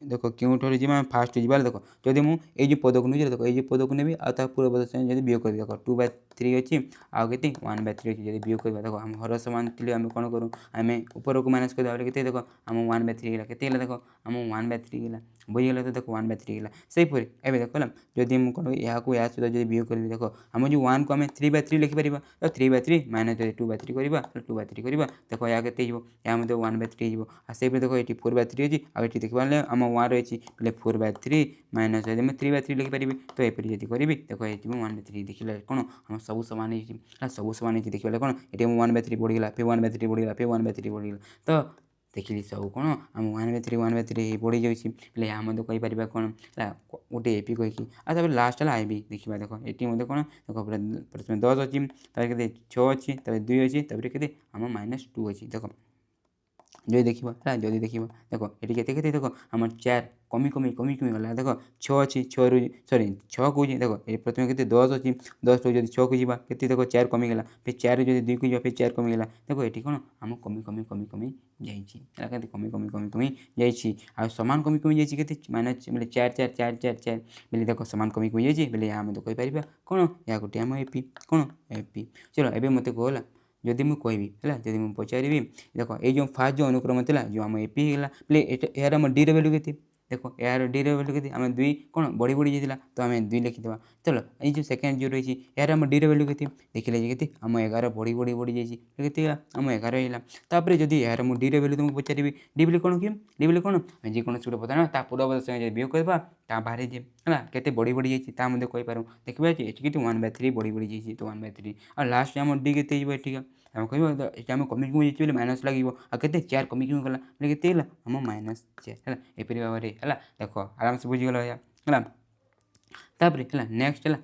देख क्यों जी फास्ट जी देख जदि मुझे जो पद को नहीं देख ये पद को नहीं आ पूर्व पद सहित जब वियोग कर देख 2/3 अच्छी आउ के 1/3 अच्छी जब वियोग करवा देख आम हरस मान थी आम कौन करूँ आम ऊपर को माइनस कर के देख आम 1/3 गला के देख आम 1/3 गला बुझीगला तो देख 1/3 गला सेहीपरी ए देख जदि मुझे कौन यहाँ सहित जब वियोग करी देख आम जो 1 को आम 3/3 लिखिपर तो 3/3 माइनस जब 2/3 करवा 2/3 करवा देख या के या 1/3 हो से देख ये 4/3 अच्छी आठ देखा आम 1 रही है 4/3 माइनस जब मैं 3/3 लिखिपारि तो एपरी जब करी देख ये 1/3 देखिए कौन आम सब सामान सब सामान देखिए कौन ये 1/3 बढ़ीगला फिर 1/3 बढ़ीगला फिर 1/3 बढ़ीगला तो देखिली सब कौन आम 1/3 बढ़ी जाऊँगी यहाँ मत कहीपर कौन है गोटे एपी कहीकि तब लास्ट है आईबी देखा देख ये कौन देख प्रथम 10 अच्छी तब 6 अच्छी तब 2 अच्छी तब के आम -2 अच्छी देख जो देखा जदि देखा देख ये के देख आम 4 कमी कमी कमी कमी गला देख 6 अच्छी 6 रू सरी 6 को देख ये प्रथम के 10 अच्छी 10 रू जब 6 को जावा के देख 4 कमीगला फिर 4 जब 2 को जावा फिर 4 कमीगला देख ये कौन आम कमी कमी कमी कमी जाइए कमी कमी कमी कमी जाइए आ सामान कमी कमी जाइए के माइनस बोले 4 4 4 4 4 बोले देख सामान कमी कमी जाइए बोले यहाँ मत कहीपर कौन या गोटे आम एपी कौन एपी चलो एवं मत कहला जदि मुझे कहबी है जदि मुझे पचारि देख ये जो फास्ट जो अनुक्रम था जो आम एपी होगा बोले यार आम डी वैल्यू के देख यार डी वैल्यू के आम 2 कौन बढ़ी बढ़ी जाता तो आम 2 लिखिदेवा चलो ये जो सेकेंड जो रही यार आम डी वैल्यू के देखिले के आम 11 बढ़ी बढ़ी बढ़ी जाइए के आम 11 है तापर जदि यार मुझे डी वैल्यू तुमको पचारि डी वैल्यू कौन कि डी वैल्यू कौन जेकोसी गोटे पता ना पूर्व पद संगे वियोग करवा ता बाहर जे है केते बढ़ी बढ़ी जाइए कहीपर देखा ये 1/3 बढ़ी बढ़ी जाइए तो 1/3 और लास्ट आम डी के ये आम कह आम कमी कमी जाइए माइनस लगे आते 4 कमी कमी गला के आम -4 है एपरी भाव में है देख आराम से बुझीगल है तापर है नेक्स्ट है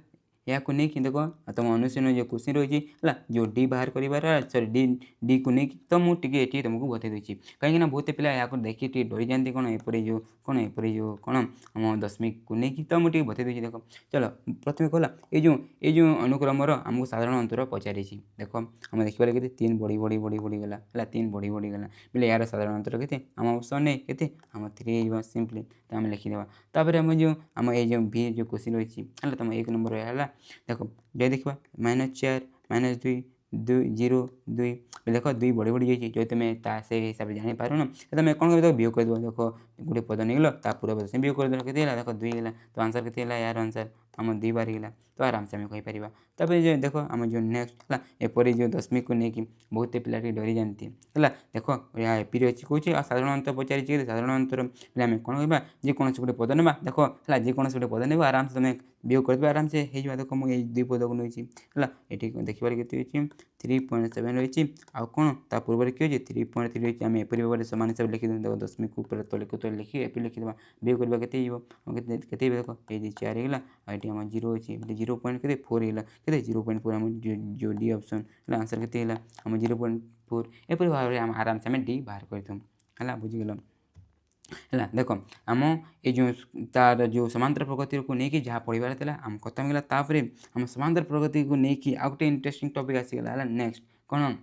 या को नहीं देख तुम अनुशीलन जो क्वेश्चन रही है जो डी बाहर कर सरी डी को नहीं तो मुझे तुमको बतई दूसरी कहीं बहुत पिला यहाँ देखिए डरी जाती कौन एपरी जो कौन आम दशमिक को नहीं तो मुझे बतई दूसरी देख चलो प्रथम कहला ये जो अनुक्रम आमको साधारण अंतर पचारि देख आम देखा के 3 बढ़ी बढ़ी बढ़ी बढ़ी गला है 3 बढ़ी बढ़ी गला बोले यार साधारण अंतर के आम ऑप्शन नहीं के आम 3 सिंपली तो आम लिखिदेवा तापर आम जो भी जो क्वेश्चन रही है तुम 1 नंबर है देख जो देखा -4 -2 2 0 2 देख 2 बढ़ी बढ़ी जाइए जो तुम से हिसाब से जानीपार ना तुम कौन कर वियोग कर देख गोटे पद नहीं गल पूरा पद से वियोग कर देख 2 गला तो आंसर के यार आंसर आम 2 बार होगा तो आराम से आम कहीपर तापर जो देख आम जो नेक्स्ट है एपरी जो दशमिक को लेकिन बहुत पिला डरी जाती है देख यहाँ एपी अच्छी कौन साधारण अंतर पचारि साधारण अंतर आम कौन कह जेकोसी गोटे पद ना देख है जेकोसी गोटे पद ने आराम से तुम वियोग कर आराम से हो देख मुझे 2 पद को नहीं है ये देखिए के 3.7 रही आउ कौन ता पूर्व किए 3.3 रही आम एपरी भाव में सामान हिसाब लिखी देख दशमिक तले को तले लिखी एपी लिखिदेवा वियोग करवा के देख ये 4 होगा ये आम 0 अच्छी 0.4 होगा के 0.4 आम जो डी ऑप्शन है आंसर के आम 0.4 एपरी भाव में आराम से डी बाहर कर बुझीगल है देख आम ये जो तार जो समांतर प्रगति को लेकिन जहाँ पढ़ार था आम खत्म होगा तापर आम समांतर प्रगति को लेकिन आउ गोटे इंटरेस्टिंग टॉपिक आसीगला है नेक्स्ट कौन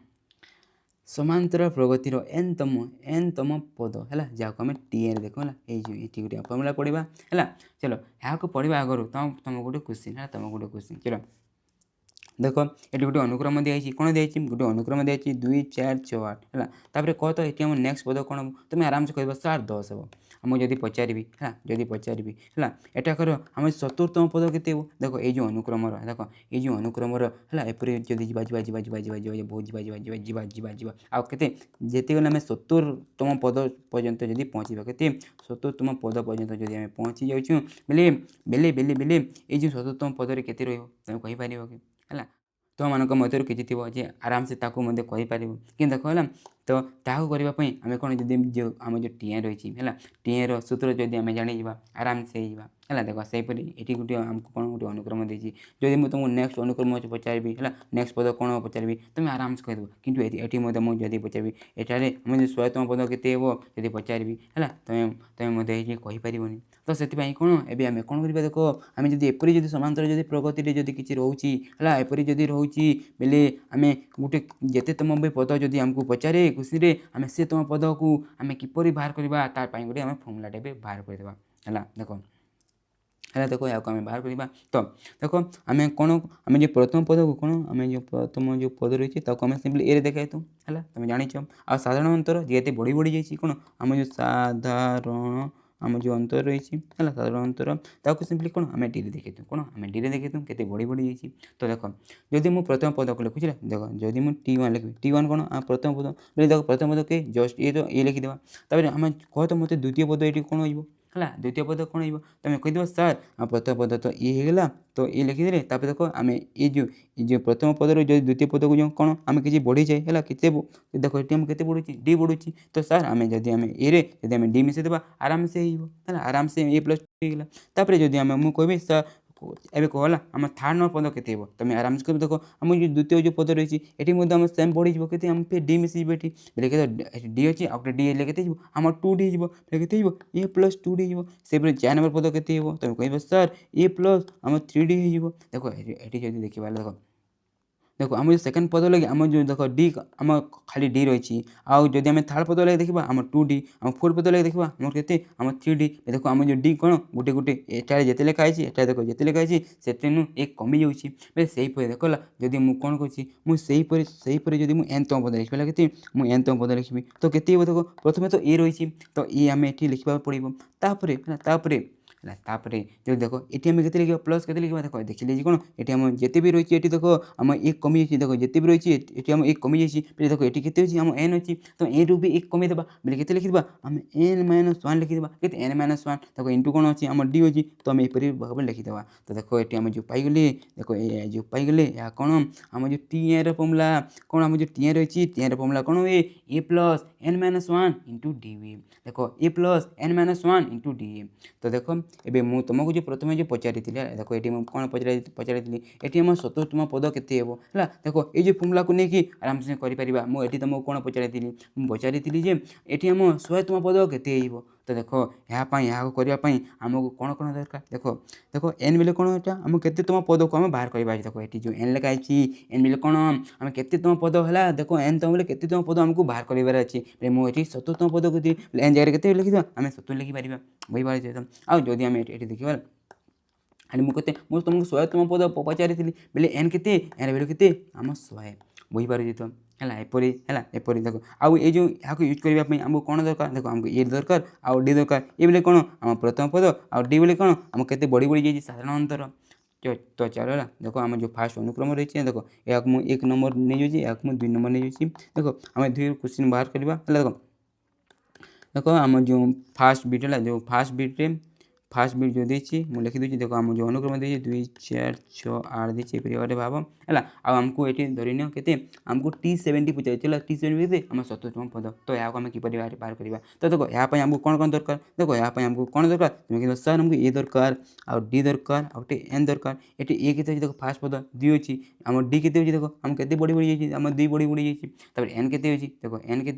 समांतर प्रगतिर एन तम पद है जहाँ आम टीए देख है ये गोटे फर्मूला पढ़ा है चलो यहाँ पढ़ा आगर तुम गोटे क्वेश्चन है तुम गोटे क्वेश्चन चलो देख ये गोटे अनुक्रम दिखाई कौन दिखाई गोटे अनुक्रम दिखाई 2 4 6 8 है तापर कह तो ये नेक्स्ट पद कौन हम तुम आराम से कह सार 10 हम मुझे जदि पचारि है जदि पचारि है यहाँ कर आम चतुर्थम पद के देख ये जो अनुक्रम देख ये जो अनुक्रम है एपरी जदि बहुत जावा आउ के जिते गले आम 70तम पद पर्यंत जदि पहुँचा के 70तम पद पर्यंत जदि आम पहुँची जाऊँ बेले बेले बेले बेले ये जो 70तम पदर के तुम कहीपर कि है तो मान मध्य किसी थी जे आराम से कहीपर कि देख है तो ताकू करने आम कौन जो आम जो टीए रही है टीए सूत्र जदि आम जानी आराम से है देख सेपरी ये गोटे आमको कौन गोटे अनुक्रम देती जदि मुझे तुमको नेक्स्ट अनुक्रम पचारि है नेक्स्ट पद कौन पचारि तुम आराम से कहीदेव कि ये मुझे पचारि एठार आम जो 100तम पद के जब पचारि है तुम मत कहीपर तो से कौन एवं आम कौन कर देख आम जब एपरी जब समांतर जब प्रगति जब किसी रोचे है एपरी जदि रोचे बेले आम गोटे जिते तुम भी पद जब आमको पचारे खुशी आम से तुम पद को आम किपर बाहर करवा तापाई गोटे आम फर्मूलाटे भी बाहर करदेवा है देख है देख या आम बाहर करवा तो देख आम कौन आम जो प्रथम पद को कौन आम जो प्रथम जो पद रही है आम सिंपली ए देखा तू है तुम जाच आ साधारण अंतर जी बढ़ी बढ़ी जाइए कौन आम जो साधारण आम जो अंतर रही है साधारण अंतर ताकू सिंपली कौन आम डी देखे कौन आम डी देखे के बढ़ी बढ़ी जाइए तो देख जदि मुझे प्रथम पद को लिखुची देख जदि मुझे T1 लिखी T1 कौन प्रथम पद बोले देख प्रथम पद के जस्ट ये तो ये लिखिदेवा तापर आम कह तो मत द्वितीय पद ये कौन हो है द्वितीय पद कौन हो तुम कहीदेव सार प्रथम पद तो ये होगा तो ये लिखिदे तापर देख आम ये प्रथम पदर जो द्वितीय पद को जो कौन आम किसी बढ़ी जाए है देख ये आम के बढ़ुची डी बढ़ुची तो सार आम जब आम ए जब आम डी मिसेदेवा आराम से है आराम से ए प्लस होगा तापर जब आम मुझे कहबी सार एवं कहला आम थार्ड नंबर पद के तुम आराम से देख आम जो द्वितीय जो पद रही है ये आम सेम बढ़ी के आम फिर डी मिसी ये बोले डी अच्छी आउ डी लेके आम 2D लेके ए प्लस 2D से 4 नंबर पद के तुम कह सार ए प्लस आम 3D देख ये देखा देख देखो आम जो सेकेंड पद लगे आम जो देख डी आम खाली डी रही आउ जब आम थार्ड पद लगे देखा आम 2D आम फोर्थ पद लगे देखा आम के आम 3D देखो आम जो डी कौन गोटे गोटे एटार जिते लिखाई एटा देख जिते लिखाई से एक कमी जाऊँगी बेले से देखला जदि मुझे कौन कही मुझे जब मुझे एनतम पद लिखा लगे मुझे एनतम पद लिखी तो के देख प्रथम तो ए रही तो ये आम ये लिखा पड़ो तापर तापर जो देख ये आम के लिखा प्लस के लिखा देख देखिए कौन ये आम जिते भी रही है देख आम एक कमी जाइए देख जिते भी रही है ये आम एक कमी जाइए देख ये के आम एन अच्छी तो ए रू भी एक कमीदेवा बोले के लिखिदेवा आम n-1 लिखिदेवा के n-1 देख इंटू कौन अच्छी आम डी अच्छी तो आम यपरी भाव में लिखिदेवा तो देख ये आम जो पाईगले देख ये जो पाईगले या कौन आम जो टी फर्मूला कौन आम जो टी रही टी फर्मूला कौन हुए ए प्लस n-1 इंटू डी देख ए प्लस n-1 इंटू डी तो देख एबे मु तुमको जो प्रथम जो पचारि देख ये कौन पचारि ये आम 70तम पद के है देख ये जो फर्मूला को लेकिन आराम से करें मुझे तुमको कौन पचारि पचारि जे ये आम 100तम पद के तो देख यहाँ करने आमको कौन कौन दरकार देख देख एन बेले कौन यहाँ आम केतम पद को आम बाहर करवा देख ये जो एन लिखाई एन बेले कौन आम केतम पद है देख एन तम बेले केतम पद आमको बाहर करार अच्छे मुझे 70तम पद को एन जगह के लिखिदेवा आम 70 लिखिपर बही पार आदि आम ये देखा खाली मुझे तुमको 100तम पद पचारि बेले एन के एन बेले के आम 100 बही पार तो है एपरी देख आउ ये जो यहाँ यूज करने आमको कौन दरकार देख आमको ए दरकार आउ डी दरकार ये बोले कौन आम प्रथम पद आउ डी बोले कौन आम के बढ़ी बढ़ी जाइए साधारण अंतर तो चलो है देख आम जो फास्ट अनुक्रम रही देख या मुझे 1 नंबर नहीं जाऊँगी या 2 नंबर नहीं जाऊँगी देख आम 2 क्वेश्चन बाहर करवा देख आम जो फास्ट बिट है जो फास्ट बिट जो देती मुझे लिखी दूसरी देख आम जो अनुक्रम देखिए 2 4 6 8 देती भाव है आमको ये धरी नि के आमको T70 पचार चलो T70 आम 70तम पद तो यहाँ आम किपर बाहर करवा तो देखो यहाँ आमको कौन कौन दरकार देखो यहाँ आमको कौन दरकार तुम कह सर आमको ए दरकार आ डी दरकार आउटे एन दरकार ये ए के देखो फास्ट पद 2 अच्छी आम डी के देखो आम के बढ़ी बढ़ी जाइए आम 2 बढ़ी बढ़ी जाइए एन के देखो एन के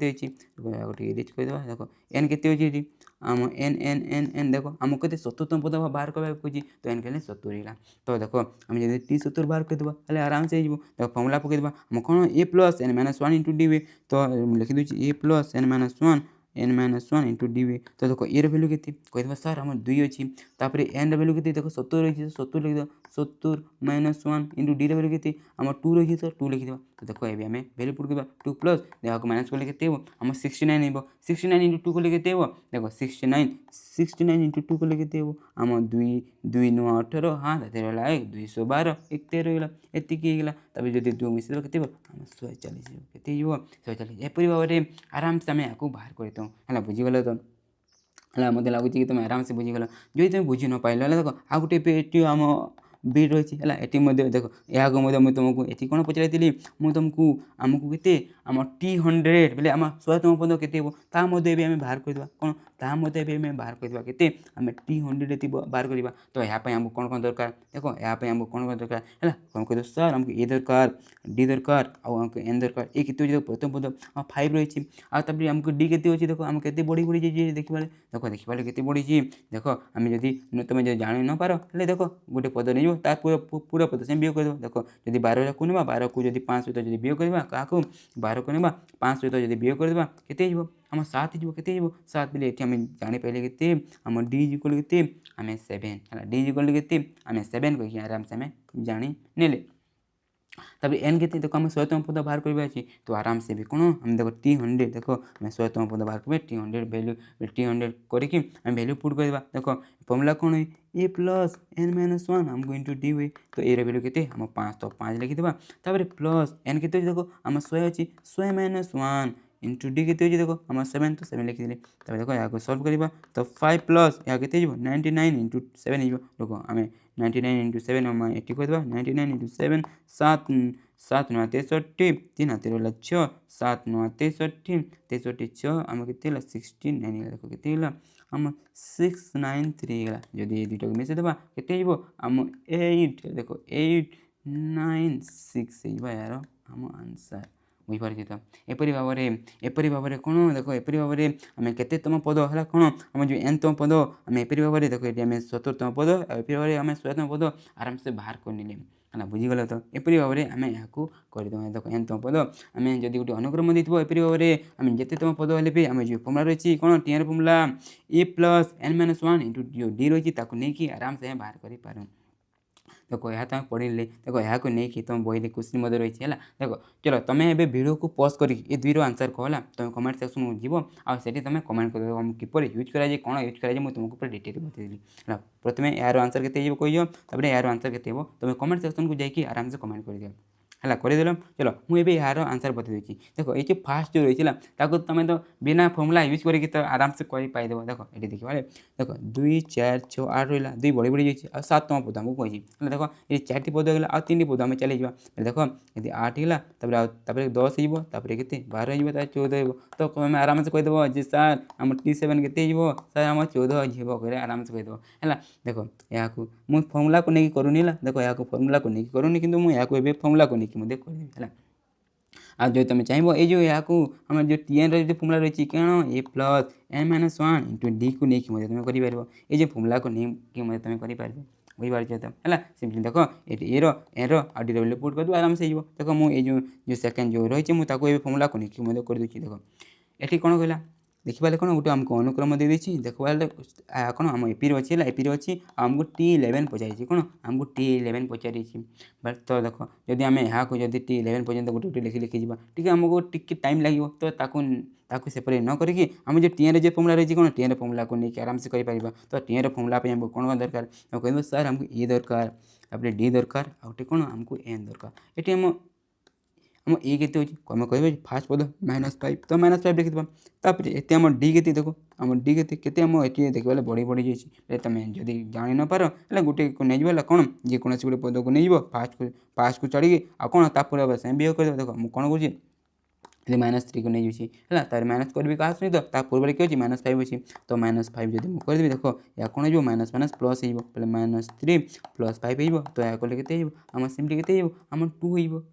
गोटे एडिट करदे देखो एन के आम एन एन एन एन देखो आम के 70तम पद बाहर करवा खोजी तो एन के 70 है तो देखो आम जब T70 बाहर करदे हेल्ले आराम से हो देखो फर्मुला पकईदे आम कौन A plus N minus 1 into D तो लिखिदे A plus N minus 1 into D तो देखो ए भैल्यू के कहीदेव सर आम 2 अच्छी तापर एन भैल्यू के देखो 70 रही 70 लिखिद 70 माइनस 1 इंटू डी भैल्यू के आम 2 रही तो 2 लिखिद तो देखो ये आम भैल्यू पुट करवा 2 प्लस देखो माइनस कले के आम 69 हो 69 इंटू 2 कले के देखो 69 इंटू 2 कले के आम 2 2 9 18 हाँ रहा 212 1 13 एतिकला तब जब 2 मिसेद के आम 140 के 140 एपरी भाव में आराम से आम यहाँ बाहर करता है बुझीगल तो है मत लगुच कि तुम आराम से बुझीगल जो तुम बुझी न पाइल देख आ गोटे आम बिट रही है देख यहाँ मुझे तुमको ये कौन पचारि मुझे तुमको आमको के आम T100 बोले आम 100तम पद के आम बाहर करदे कौन तामें बाहर करदे के आम T100 बाहर करवा तो यहाँ आमको कौन कौन दरकार देखो यहाँ आमको कौन कौन दरकार है कौन कह सर आमको ए दरकार डी दरकार आमको एन दरकार ये के प्रथम पद 5 रही है आमको डी के अच्छी देखो आम के बढ़ी बढ़ी जाइए देखा देखो देखा के बढ़ी देख आम जब तुम जान न पार देख गोटे पद नहीं तार पूरा पद से वियोग कर देख जब 12 को ना 12 को जब 5 सहित जब वियोग करवा क्या 12 को ना 5 सहित जब वियोग करवा के आम 7 के 7 बोले ये आम जापारे के आम डी इक्वल के आम 7 है डी इक्वल के आम 7 कही आराम से आम जानी नेले तब एन के देखो आम 100तम पद बाहर करवा अच्छी तो आराम से भी कौन आम देखो T100 देखो आम 100तम पद बाहर कर T100 वैल्यू T100 करके आम वैल्यू पुट करवा देखो फर्मुला कौन है ए प्लस एन माइनस 1 आमको इंटू डी हुए तो ए वैल्यू के आम 5 तो 5 लिखिदेवा तापर प्लस एन के देखो आम 100 अच्छी 100 माइनस 1 इंटू डी के देखो आम 7 तो 7 लिखिदे तब देखो यहाँ सल्व करवा तो 5 प्लस यहाँ के 99 इंटू 7 देखो आम 99 इंटू 7 आम ये करदे 99 इंटू 7 7 7 9 63 3 हाथ रहा 6 7 9 63 63 6 आम के 69 देखो के आम 693 है जदि ये दुटा मिसेद के आम 8 देखो 8 9 6 यार आम आंसर बुझीपारे तो एपरी भाव में कौन देख एपरी भाव में आम केतम पद है कौन आम जो Nतम पद आम एपरी भाव में देख ये आम 70तम पद एपरी भाव में आम 100तम पद आराम से बाहर कर है बुझीगल तो एपरी भाव में आम यहाँ करदे देख Nतम पद आम जब गोटे अनुक्रम देव एपरी भाव में आम जितेतम पद हेल्ले भी आम जो फर्मुला रही कौन टी फर्मुला ए प्लस एन माइनस 1 इंटू जो डी रही नहीं आराम से बाहर कर देखो यहाँ तुम पढ़े देखो यहाँ को नहीं तुम बही क्वेश्चन मध्य रही है देखो चलो तुम ए वीडियो को पॉज कर दुईर आंसर कहला तुम कमेंट सेक्शन में जीव आठी तुम कमेंट कर किपर यूज कराए कौन यूज कराए मुझे तुमको पूरा डिटेल बताइली है प्रथम यार आंसर के कह यार आंसर के तुम कमेंट सेक्शन को जाकि आराम से कमेंट कर दियो है करदेल चलो मुझे यार आंसर बता देती देखो ये फास्ट जो रही है तुम तो बिना फर्मुला यूज करके तो आराम से कर पाइदेव देखो ये देखिए देखो 2 4 6 8 रहा 2 बढ़ी बढ़ी जाइए आ 7तम पद आमको कही देखो ये 4टी पद हो आ 3टी पद आम चल जावा देखो यदि 8 है 10 होपर के 12 हो 14 हो तो तुम आराम से कहीदेव जे सार आम T7 के सार आम 14 कह आराम से कहीदेव है देखो यहाँ मुझे फर्मुला को लेकिन करूनी देखो यहाँ फर्मुला को लेकिन करूनी कि मुझे यहाँ फर्मुला को लेकिन मुझे करदेवी है आ जो तुम चाहिए ये जो यहाँ आम जो टीएन रो फर्मुला रही कौन A plus N minus 1 into D को लेकिन तुम कर ये फर्मुला को लेकिन तुम कर बुझीपार तो है सिंपली देख ये एन डी वैल्यू पुट कर आराम से देखो मुझे जो सेकेंड जो रही है फर्मुला को लेकिन कर दूसरी देखो ये कौन कहला देखिए कौन गोटे आमको अनुक्रम दे देती देखा कौन आम एपी अच्छी है एपी अच्छी आमको T11 पचारि कौन आमको T11 पचारि बट तो देख जदि आम यहाँ को जब T11 पर्यटन गोटे गोटे लिखी लिखी टी आमको टी टाइम लगे तो सेपरेट न करके आम जो टीएन जो फर्मुला रही कौन टीएन फर्मुला को लेकिन आराम से कर तो टीएन फर्मुला आमको कौन कौन दरकार कह सर आमको ए दरकार तापर डी दरकार आउटे कौन आमको एन दरकार ये आम ए के आम कह फास्ट पद -5 तो -5 लिखिदेवा तापर ये आम डी के देख आम डी के आम ये देखा बढ़ी बढ़ी जाइए तुम जब जान न पार है गोटे नहीं कौन जेकोसी गोटे पद को नहीं फास्ट को चढ़ी आ कौन तापर सेम बिहेव कर देख मुझे कौन करुँच -3 को नहीं जाऊँगी है तार माइनस करी क्या सहित ता पूर्व किए अच्छी -5 अच्छी तो -5 जब मुझे करदेवी देख या कौन हो माइनस माइनस प्लस हो -3 + 5 हो तो या कले के आम सिम्पली के आम 2 हो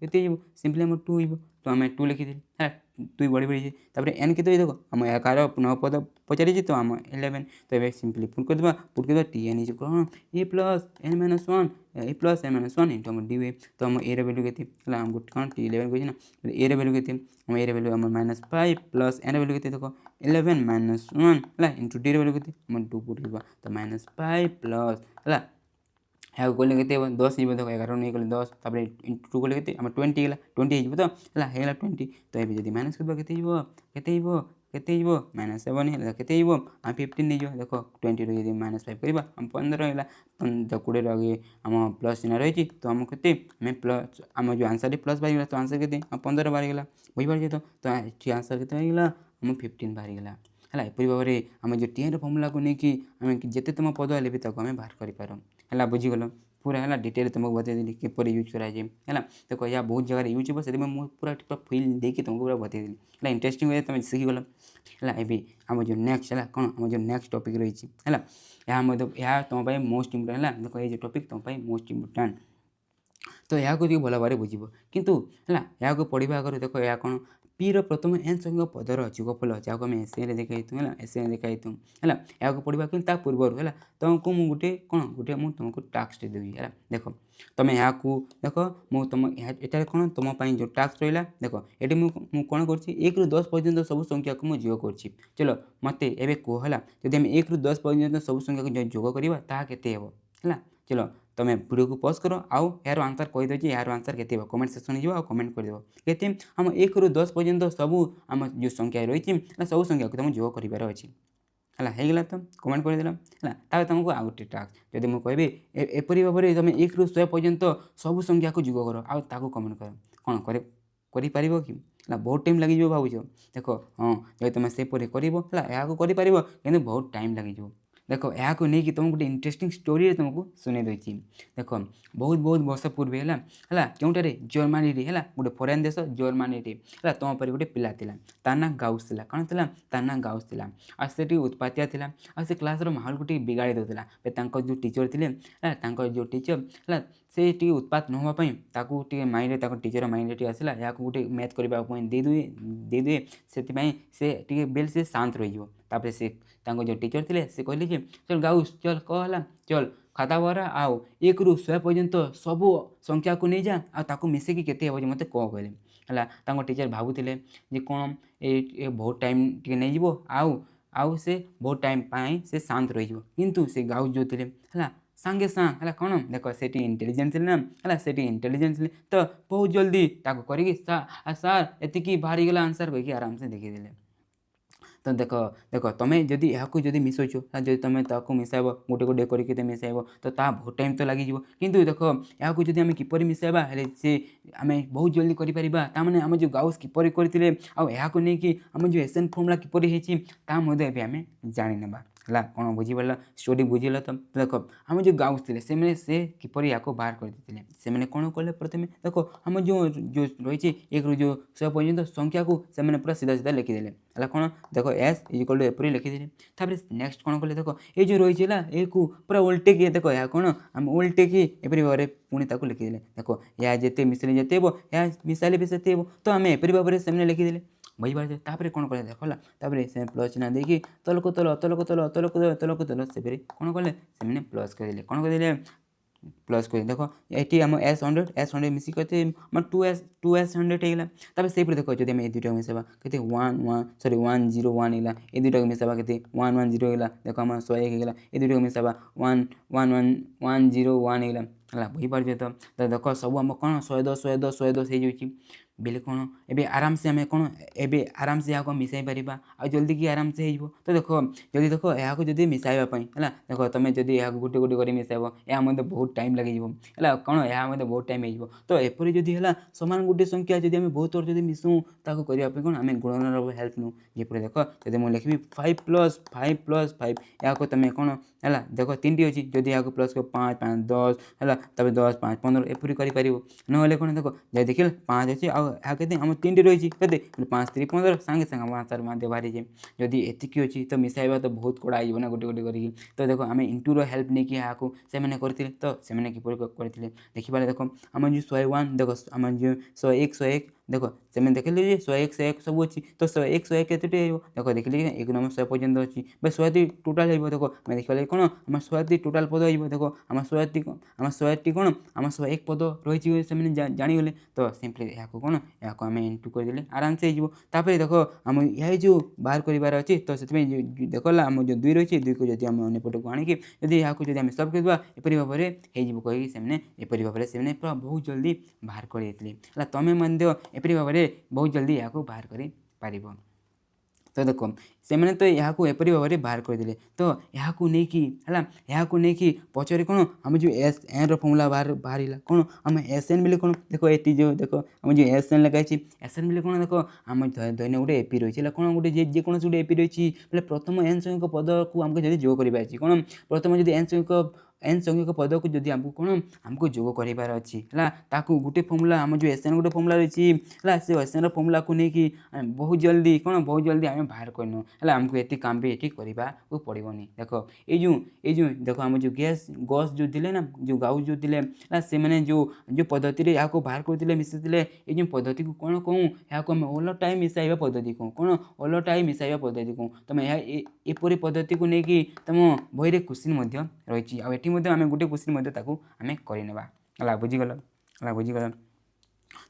सिम्पली आम 2 हो तो आम 2 लिखिदेली है 2 बढ़ी बढ़ी तापर एन के देख आम 11 9 पद पचारि तो आम 11 तो ये सिम्पली पुट कर टी एन कौन A plus N minus 1 A plus N minus 1 into आम डी तो आम ए वैल्यू के आम कौन टी 11 कही ना ए वैल्यू के आम ए वैल्यू आम -5 प्लस एन वैल्यू के देख 11 माइनस 1 है इंटू डी वैल्यू के आम 2 पुट कर तो -5 प्लस है यहाँ कले के 10 हो देख 11 नहीं कले 10 तापर इंटू 2 कले के आम 20 है 20 हो तो है 20 तो ये जब माइनस कर के -7 है के आम 15 नहीं जाओ देख 20 रही -5 करवा आम 15 है 20 आगे आम प्लस चिन्ह रही तो आम के प्लस आम जो आंसर प्लस बाहर तो आंसर के 15 बाहर बुझीपारे तो ये आंसर के आम 15 बाहर है एपरी भाव में आम जो टेन फर्मुला को लेकिन आम जिते तुम पद हेल्ले भी आम बाहर कर बुझीगल पूरा है डिटेल तुमको बतईदेली किपर यूज कराए है देखो यह बहुत जगह यूज हो से मुझे पूरा फिल देकी तुमको पूरा बतईदेली है इंटरेस्टिंग हो तुम शिखीगल है ये आम जो नेक्स्ट है कौन आम जो नेक्स्ट टॉपिक रही है यह तुम मोस्ट इम्पोर्टेंट है देखो ये टॉपिक तुम मोस्ट इम्पोर्टेंट तो यह भल भाव बुझे कितु है यहाँ पढ़ा आगे देख यह कौन पी प्रथम एन संख्यक पदर जुगफल जहाँ को एसए देखा है एसए देखा है यहाँ पढ़ा कि पूर्वर है तुमको मुझे गोटे कौन गोटे मुझे तुमको टास्क देवी है देख तुम यहाँ देख मु तुम यहाँ कौन तुम जो टास्क रहा देख ये मुझे कौन कर 1 ରୁ 10 पर्यंत सब संख्या को मुझे जोग कर चलो मत ए कह जब आम 1 ରୁ 10 पर्यंत सब संख्या को जोग करवा ताकि है चलो तुम वीडियो को पॉज करो आउ यार आंसर कहीदे यार आंसर के कमेंट सेक्शन हो कमेंट करदेव के आम 1 ରୁ 10 पर्यंत सब आम जो संख्या रही सब संख्या को तुम जोग कर अच्छी है तो कमेंट करदेल है तुमको आउ गोटे टास्क जब मुझे कहि एपरी भाव में तुम 1 ରୁ 100 पर्यंत सब संख्या को जोग कर आउ कमेंट कर कौन कर कि बहुत टाइम लगे भावुच देख हाँ जब तुम सेपरी कर बहुत टाइम लगे देख यहाँ को लेकिन तुमको गोटे इंटरेस्टिंग स्टोरी तुमको सुने देती देख बहुत बहुत वर्ष पूर्व है क्योंटे जर्मानी है गोटे फरेन देश जर्मानी है तुम पर गोटे पिला तार ना गाउस कौन था तार ना गाउस से उत्पातिया थी आ से क्लास माहौल को बिगाड़ी देता जो टीचर थे जो टीचर है से उत्पात न होगापी माइंड टीचर माइंड आसला यहाँ गोटे मैथ करने दे दिए से बेल से शांत रही से जो टीचर थे से कहले कि चल गाउस चल कहला चल खाता बरा आओ 1 ରୁ 100 पर्यंत सबू संख्या को नहीं जा आको मिसेकी केते हे मत कह कहले है टीचर भावुले कौन ये बहुत टाइम टे नहीं आउ आउ से बहुत टाइम पाई से शांत रही किंतु से गाउस जो थे है सांगे सांग है कौन देख से इंटेलिजेंट ना है से इंटेलिजेंट तो बहुत जल्दी करी सार एति बाहरी गला आंसर कही आराम से देखीदे तो देख देख तुम्हें जदि यहाँ मिसौच जब तुम मिसाइब गोटे गोटे करके मिसाइब तो बहुत टाइम तो लगे किंतु देख यहाँ जब आम किपर मिसाइबा से आम बहुत जल्दी करें आम जो गाउस किपर करते आको नहीं आम जो एसएन फर्मुला किपर होती आम जाने है कौन बुझीपार स्टोरी बुझेल तो देख आम जो गाउस थे से किपर या बाहर करते से कौन कले प्रथम देख आम जो जो रही 1 ରୁ 100 पर्यंत संख्या को से पूरा सीधा सीधा लिखिदेले है कौन देख एस इक्वल टू एपरी लिखिदेले तापर नेक्स्ट कौन कले देख ये जो रही है ये पूरा उल्टे की देख या कौन आम उल्टे की एपरी भाव में पुणी लिखिदेले देख या जिते मिसले जिते या मिसाइले भी से तो आम एपरी भाव में से लिखिदेले बुझीपारे तापर कौन कले देखला तापर से प्लस चिन्ह देखिए तलको तल तलको तल तलको तल तलको तल से कौन कले से प्लस करदे कौन करदे प्लस कर देख ये आम S100 मिसी करते 2S100 होगा तब से देख जब आम दुटा मिसाबा के 101 है ये दुटा मिसाबा के 110 है देख आम 101 होगा ये दुटा मिसाबा 111 है बुझीपारे तो देख सब आम कौन 110 110 110 हो बेले कौन एबे आराम से आम कौन एबे आराम से यहाँ मिसाई पारिबा आ जल्दी कि आराम से हो तो देख जदि देख यहाँ जब मिसाइबा है देख तुम जदि यहाँ गोटे गोटे कर मिसाइब यह बहुत टाइम लगे है कौन यह बहुत टाइम हो तो एपरी जदि है सामान गोटे संख्या जब आम बहुत थर जब मिसू ताको करने कौन आम गुणनर हेल्प नू जपरी देख जब मुझे लिखी 5+5+5 यहाँ तुम कौन है देख 3टी अच्छी जदि यहाँ प्लस 5 5 10 है 10 5 15 एपरी कर ना कौन देख जब देखिए 5 अच्छे आते आम 3टी रही है 5 3 15 सागे सागे आंसर मध्य बाहरी जाए जदि एतिकी अच्छी तो मिसाइबा तो बहुत कड़ा हो गोटे गोटे करके तो देख आम इंटूर हेल्प नहीं कि यहाँ से करते तो से किपर करते देखिए देख आम जो 101 देख आम जो 101 देख से देखिले 101 101 सब अच्छी तो 101 101 केते देख देखिले 1 नंबर 100 पर्यटन अच्छी 100 टोटाल हो देख मैं देखिए कौन आम 100 टोटाल पद हो देख आम 100 कौन आम 101 पद रही से जानीगले तो सिंपली यहाँ कौन यहाँ आम इंटू करदे आराम से होपर देख आम यह जो बाहर करार अच्छी तो से देख आम जो 2 रही 2 को जब आम अंपट को आणिकी जब यहाँ जब सब करवा एपरी भाव में हो कहीं से एपरी भाव में पूरा बहुत जल्दी बाहर कर तुम एपरी भाव में बहुत जल्दी यहाँ बाहर कर तो देख से मैंने तो यहाँ एपरी भाव में बाहर करदे तो यहाँ नहीं कि पचर कौन आम जो एस एन रॉर्मुला बाहर कौन आम एस एन बोले कौन देख ये जो देख आम जो एस एन लगाई एस एन बोले कौन देख आम दैन गोटे एपी रही है कौन गोटे जेकोसी गोटे एपी रही है प्रथम एन संख्यक पद को आमको जब जोग कर कौन प्रथम जब एन संख्यक पद को जब आमको कौन आमको जोग करार अच्छी है गोटे फर्मुला आम जो एस एन गोटे फर्मुला रही है से एस एन फर्मुला को लेकिन बहुत जल्दी कौन बहुत जल्दी आम बाहर करनु है आमको ये काम भी ये करने को पड़ोनी देख ये देख आम जो गैस जो थे ना जो गाउ जो थे से मैंने जो पद्धति यहाँ बाहर करते मिसाते ये जो पद्धति को कौन कहूँ यहाँ आम ओलटाई मिसाइबा पद्धति कहूँ कौन ओलटाई मिसाइबा पद्धति कहूँ तुम एपरी पद्धति को लेकिन तुम बही क्वेश्चन रही आम गोटे क्वेश्चन आम करने बुझीगल बुझीगल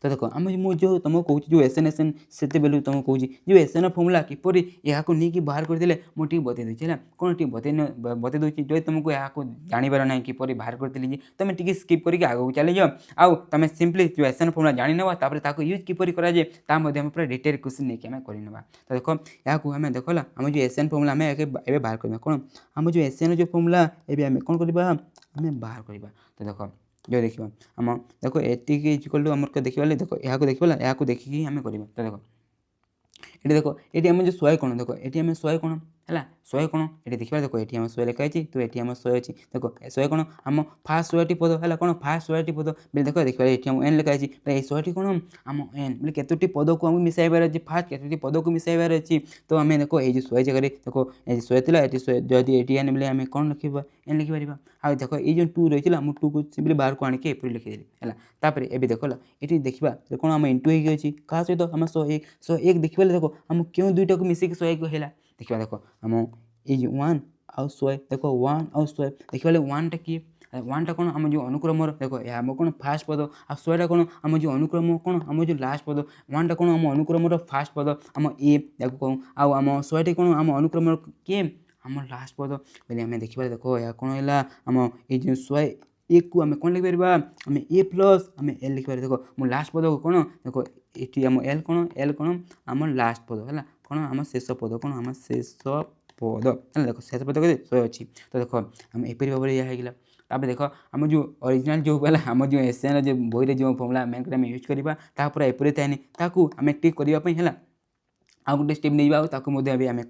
तो देख आम जो तुमको कहूँ जो एस एन से तुमको कहूँ जो एस एन फर्मुला किपर यहाँ नहीं बाहर करदे मुझे बतई दूसरी है कौन टी बतई दूसरी जो तुमको यहाँ जानवर ना किपर बाहर करी तुम टी स्किप करके आगे चली जाओ आउ तुम सिंपली जो एस एन फर्मुला जानी ना यूज किपर कराए पूरा डिटेल क्वेश्चन नहीं आम करने तो देख यहाँ आम देख आम जो एस एन फर्मुला आम ए बाहर करवा कौन आम जो एस एन जो फर्मुला ए कौन करवा आम बाहर करवा तो देख जो देखा आम देख एटी इक्वल टू आम देखा देख यहाँ देखा यहाँ देखिए आम करवा तो देख ये देख ये आम जो 100 कोण देख ये आम 100 कोण है 100 कोण ये देखा देख ये आम 100 लिखाई तो ये आम 100 अच्छी देख 100 कोण आम फास्ट 100टी पद है कौन फास्ट 100टी पद बोले देख देखा ये आम एन लिखाई ये 100टी कोण आम एन बोले केतोटी पद को आम मिसाइबार अच्छी फास्ट केतोटी पद को मिसाइबार अच्छी तो आम देख ये 100 जगह देख ये 100 थी ये जदि ये एन बोले आम कौन लिखा एन लिखिपर आ देख ये जो 2 रही है 2 को सिंपली बाहर को आणिक एपरी लिखिदेली है तापर ये देख ये देखा कौन आम इंटू होगी क्या सहित आम 101 देखा देख आम क्यों दुईटा को मिसिक 101 है देखा देख आम ये 1 आउ 100 देख 1 आउ 100 देखा 1टा किए 1टा कौन आम जो अनुक्रम देख आम कौन फास्ट पद आ 100टा कौन आम जो अनुक्रम कौन आम जो लास्ट पद 1टा कौन आम अनुक्रम फास्ट पद आम ए कहूँ आम 100टी कौन आम अनुक्रम किए आम लास्ट पद बोले आम देखा देख या कौन है आम ये जो 101 को आम कौन लिखिपर आम ए प्लस आम एल लिखिपर देख मो लास्ट पद को कौन देख ये आम एल कौन आम लास्ट पद है कौन आम शेष पद कौन आम शेष पद है देख शेष पद के 100 अच्छी तो देख आम एपरी भाव में यह तापर देख आम जो ओरिजिनल जो है आम जो एस एन जो बही जो फर्मुला मेन आम यूज करवा पूरा एपरी थाए आम टिक करने है आउ गोटे स्टेप नहीं आम कहने नहीं आम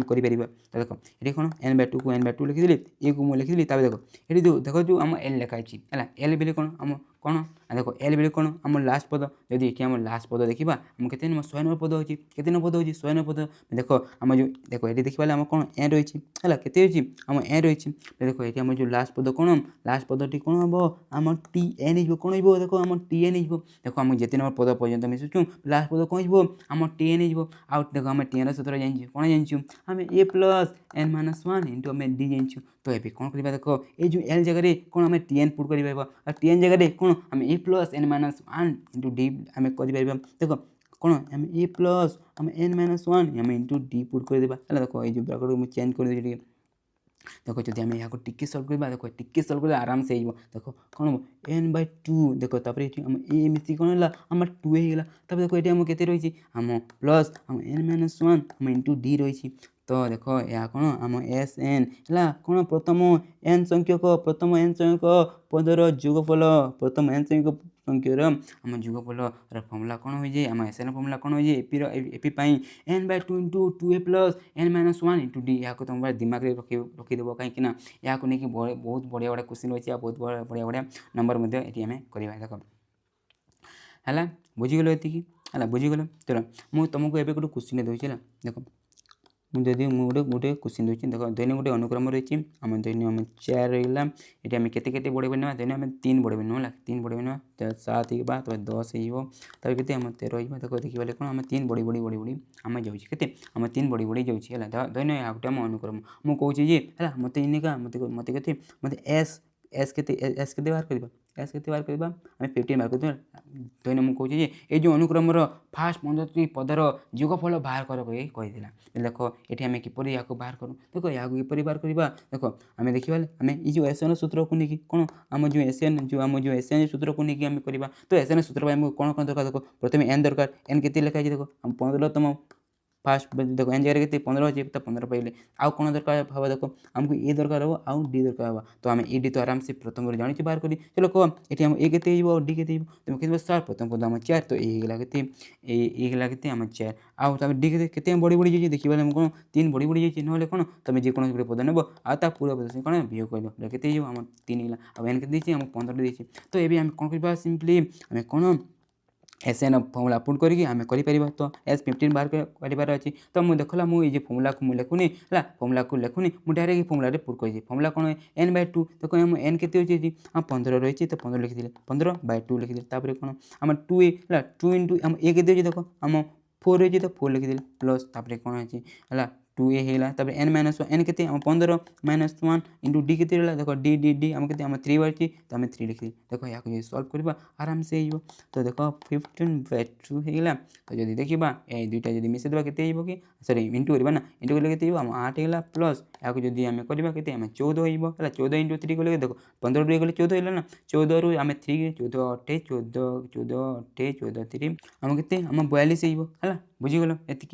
कर देख ये कौन n/2 को n/2 लिखिदी ए को मुझे लिखिदी देख ये देख जो आम एल लिखाई है एल बोले कौन आम कौन देख एल बोले कौन आम लास्ट पद जब ये आम लास्ट पद देखा आम के 100 नंबर पद अच्छी के नंबर पद हो 100 नंबर पद देख आम जो देख ये देखा आम कौन एन रही है के आम एन रही देख ये आम जो लास्ट पद कौन लास्ट पदटी कौन हम आम टी एन हो कौन हो देख आम टी एन हो देख आम जिते नंबर पद पर्यटन मिसुचु लास्ट पद कौन हो आम टी एन हो आउ देख आम टी एन सूत्र जानी कौन जानी आम A plus N minus 1 into आम डी जानी तो ये कौन करवा देख ये जो एल जगह कौन आम टी एन पुट कर टी एन जगह कौन आम A plus N minus 1 into D आम कर देख कौन आम ए प्लस आम एन माइनस 1 आम इंटू डी पुट कर देख ये जो ब्रैकेट को चेंज कर देखो जदि आम यहाँ टिके सल्व करवा देख टिके सल्व कर आराम से देख कौन हम n/2 देख तापर ये आम ए मिसी कौन है आम 2 होगा तब देख ये आम के रही आम प्लस आम n-1 आम इंटू डी रही तो देख या कौन आम एस एन है कौन प्रथम n संख्यक 15 जोगफल प्रथम n संख्यक संख्यर आम जोगफल फर्मूला कौन हो जाए आम एस एन फर्मूला कौन हो जाए AP n/2 into 2a plus n-1 into D या तुम दिमाग में रखीदेव कहीं या बहुत बढ़िया बढ़िया क्वेश्चन अच्छी बहुत बढ़िया बढ़िया नंबर ये आम करवा देख है बुझीगल ये है बुझीगल चलो मुझे तुमको एवं गोटे क्वेश्चन दूसरी है देख मुझे गोटे गोटे क्वेश्चन दूसरी देख दैनिक गोटे अनुक्रम रही आम दैनिक आम 4 रहा ये आम के बढ़े ना दैनिक आम 3 बढ़े ना 3 बढ़े ना 7 होगा तब 10 हो के आम 13 हो देख देखिए कौन आम 3 बढ़ी बढ़ी बढ़ी बढ़ी आम जाऊँगी आम 3 बढ़ी बढ़ी जाऊँगी दैनिक यहाँ गोटे आम अनुक्रम मुझे कौन जे है मत इनका मत मत एस के बाहर करवा एस के बाहर करवा आम 15 बाहर कर दैनिक मुझे कहे ये जो अनुक्रम फास्ट 15टी पदर जोगफल बाहर कर कही देख ये आम किपर या बाहर करूँ देख या किपर बाहर करवा देख आम देखा आम ये जो एस एन सूत्र को लेकिन कौन आम जो एस एन सूत्र को लेकिन आम करवा तो एस एन सूत्र आमको कौन कौन दरकार देख प्रथम एन दरकार एन के लिखाई देख आम 15तम फास्ट देख एन जगह के 15 अच्छे तो 15 पाइले आउ कौन दरकार हम देख आमको ए दरकार हो आउ डी दरकार हो तो आम ए डी तो आराम से प्रथम जानी बाहर करी चलो कह ये आम ए के डी के तुम कह सर प्रथम पद आम 4 तो येगा के आम 4 आउ डी के बढ़ी बढ़ी जाइए देखिए आम कौन 3 बढ़ी बढ़ी जाइए ना कौन तुम जेको पद नेब आ पूरा पद से कौन वियोग कर के आम 3 होगा आम एन के आम 15 देती तो ये आम कौन कर सिंपली आम कौन एस एन फर्मूला पुट करके आम कर तो S15 बाहर कर अच्छी तो मुझे देखला मुझे फर्मूला को लिखुनी है फर्मूला को लिखुनी मुझे डायरेक्ट फर्मूला पुट कर फर्मूला कौन n/2 देखो आम एन के अच्छी आम 15 रही तो 15 लिखिदे 15/2 लिखिदे तापर कौन आम 2 है 2 इंटू आम ए के देख आम 4 रही तो 4 लिखिदे प्लस तापर कौन अच्छी है 2a होगा तब n-1 एन के आम 15 -1 इंटू डी के देख डी डी डी आम के आम 3 बारी तो आम 3 लिखिदे देख या सल्व करवा आराम से हो तो देख 15/2 होगा तो जब देखा ये दुईटा जब मिसेदेवा के कि सरी इंटू करवा ना इंटू कले के आम 8 होगा प्लस या जब आम करवा के आम 14 हो 14 इंटू 3 कले देख 15 गले 14 है ना 14 रु आम 3 14 28 14 28 14 3 आम के आम 42 है बुझीगल एतिक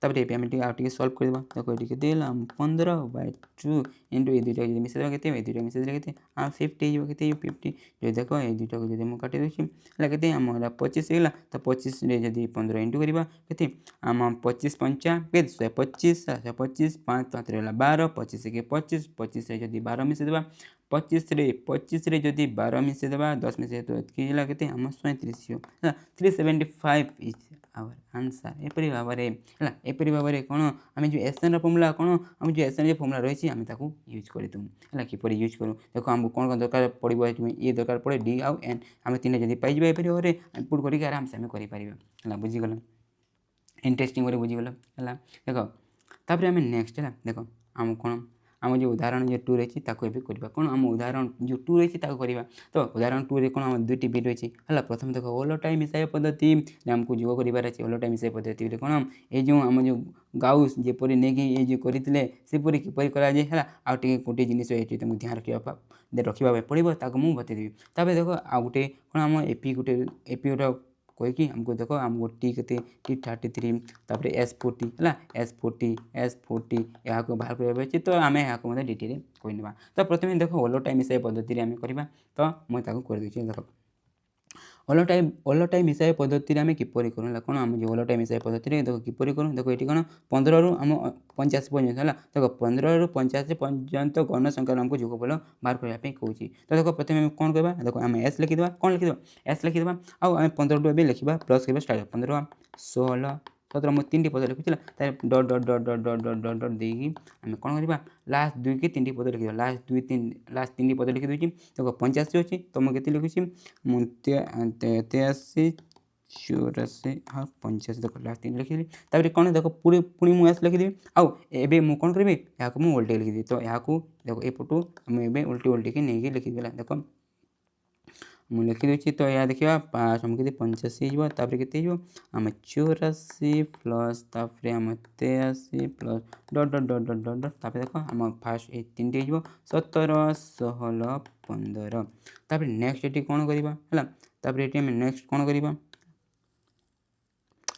तब आम सल्व करवा देख ये आम 15/2 इंटू ये दुईटा मिसेदेवा के दुईटा मिसेदे के आम 50 हो 50 जो देख ये दुईटा को जब काटी दूसरी है आम 25 होगा तो 25 जब 15 इंटू करवा के आम 25 पंचा 125 125 5 5 रहा 12 25 के 25 25 जब 12 मिसेदेवा 25 जब 12 मिसेदेवा 10 मिसे तो के आम 37 हो 375 इज आवर आंसर एपरी भाव में एपरी भाव में कौन आम जो एस एन फर्मूला कौन आम जो एस एन फर्मूला रही आम यूज करदूँ है किपर यूज करूँ देख आमको कौन कौन दरकार पड़ो ये दरकार पड़े डी आउ एन आम 3 जब पाइबा एपरी भाव में पुट करके आराम से आम कर बुझीगल इंटरेस्टिंग भाव बुझीगल है देख तापर आम नेक्स्ट है देख आम कौन आम जो उदाहरण जो 2 रही करवा कौन आम उदाहरण जो 2 रही करवा तो उदाहरण 2 कौन आम 2टी बिट रही है प्रथम देख ओलटाई मिसाई पद्धति आमको जोग कर ओलटाई मिसाई पद्धति कौन ये आम जो गाउस जेपरी नहीं ये जो करते सेपरी किपर कराए है आउटे गोटे जिन तुमको ध्यान रखा पड़ो ताको मुझे बतेदेवी तापर देख आउ गोटे कौन आम एपी गोटे कहीकि आमको देख आमको टी के T33 तापर S40 है S40 यहाँ बाहर कर तो आम यहाँ डिटेल कहना तो प्रथम देख ओलटाई मिसाई पद्धति आम करवा तो मुझे करदे देख ओलटाई मिसाई पद्धति आम किपर करूँ कौन आम जो ओलटाई मिसाई पद्धति देख किपर करूँ देख ये कौन 15 रु आम 85 पर्यटन है देख 15 रु 85 पर्यंत गण संख्या आमको जोगफल बाहर करने कहूँ तो देख प्रथम कौन करवा देख आम एस लिखिदेवा कौन लिखिदेवा एस लिखिदेवा आम 15 टू लिखा प्लस करवा स्टार्ट 15 16 17 मुझे 3टी पद लिखुला डट डट डट डट डट डट डट डट देगी आम कौन करवा लास्ट 2 के 3टी पद लिखिदेवा लास्ट 3टी पद लिखि दूसरी देख 85 अच्छी तो मुझे के लिखुची 83 84 हाँ 85 देख लास्ट 3 लिखिदी तापर कौन देख पूरी पुणी मुझे लिखिदेवी आउ एबे मु कौन करी यहाँ मुझे उल्टे लिखिदेवी तो यहाँ देख एपटू मुझे उल्टी उल्टी के नहीं लिखिदेला देख ମୁଁ ଲେଖିଦେଉଛି। ତ ଏହା ଦେଖିବା ଫାର୍ଷ୍ଟ आम के 85 हो केते आम 84 प्लस तापर आम 83 प्लस डट डट डट डट डट डट देख आम फास्ट ये 3 हो 17 16 15 तापर नेक्स्ट ये कौन करवा है ये नेक्स्ट कौन करवा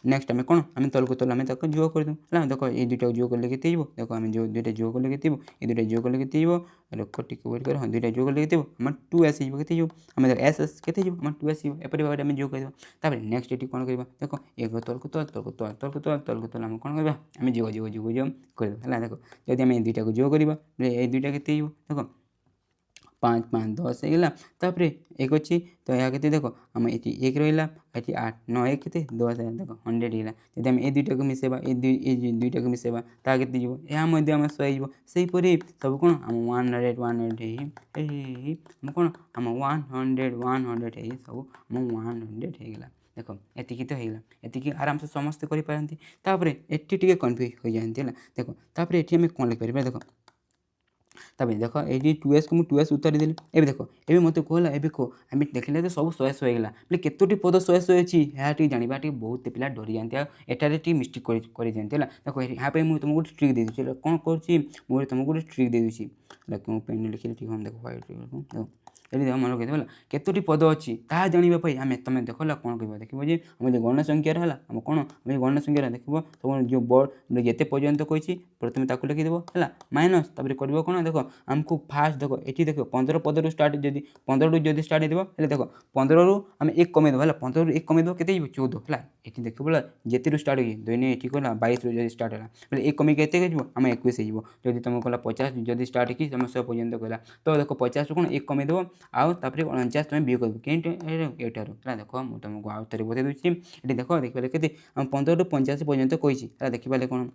नेक्स्ट आम कौन आम तल को तल आम तक जोग कर दूँ है देख ये दुटा जोग कले के देख आम जो दुटा जोग कले के ये दुटा जोग कले के लोक टिके वेट कर हाँ दुटा जोग कले के आम 2s के आम एस एस के आम 2s एपरी भाव में जोग कर नेक्स्ट ये कौन करवा देख एक तल को तल तल को तल तल को तल तल को तल आम कौन करवा आम जोग जोग जोग जोग कर देख जब आम दुटा को जोग करवा ये दुटा के देख 5 5 10 होगा तापर एक अच्छी तो यह के देख आम ये एक रहा ये 8 9 1 के 10 देख 100 होगा जब आम ये दुटा को मिसेबा ये दुटा को मिसेबा ता के यह आम 100 सेहीपरि सब कौन आम 100 आम कौन आम 100 100 सब आम 100 होगा देख एतिकी तो होगा एतिकी आराम से समस्ते करें ये कन्फ्यूज हो जाती है देख तापर ये आम कौन लिखिपर देख तब देख ये 2s को मुझे 2s उत्तर देली ए देख ए मत कहला ए कह आम देखले तो सब 100 100 होगा बोले केतोटी पद 100 100 अच्छी यहाँ जानवा बहुत पिला डरी जाते एटारे मिस्टेक कर दिखाते देख यहाँ मुझे तुमको गोटे ट्रिक दे दूसरी कौन कर तुमको गोटे ट्रिक दे दूसरी क्यों पेन लिखिले ठीक हम देख व्हाइट ये मन रखी केतोटी पद अच्छी ता जानापी आम तुम देखला कौन कह देखो आम जो गण संख्यार है आम कौन आम गण संख्यार देख तुम जो बड़ जिते पर्यंत कही प्रथम ताक लिखिदेव है माइनस तापर कर कौन देख आमको फास्ट देख ये देख 15 पद रु स्टार्ट जब 15 रु जब स्टार्ट हो देख 15 रु आम 1 कमेदेव है 15 रु 1 कमेदेव के 14 है ये देख बोला जिते रु स्टार्ट हुए दैनिक ये कहला 22 रु स्टार्ट है बोले 1 कमी के आम 21 होदी तुम कहला 50 जब स्टार्ट कि तुम 100 पर्यंत कहला तो देख 50 रु कौन 1 कमेदेव आउे 49 तुम बियोग कर एटार है देख मुझे तुमको आउ थे बता दूसरी ये देख देखिए के 15 रु 85 पर्यंत कही देखिए कौन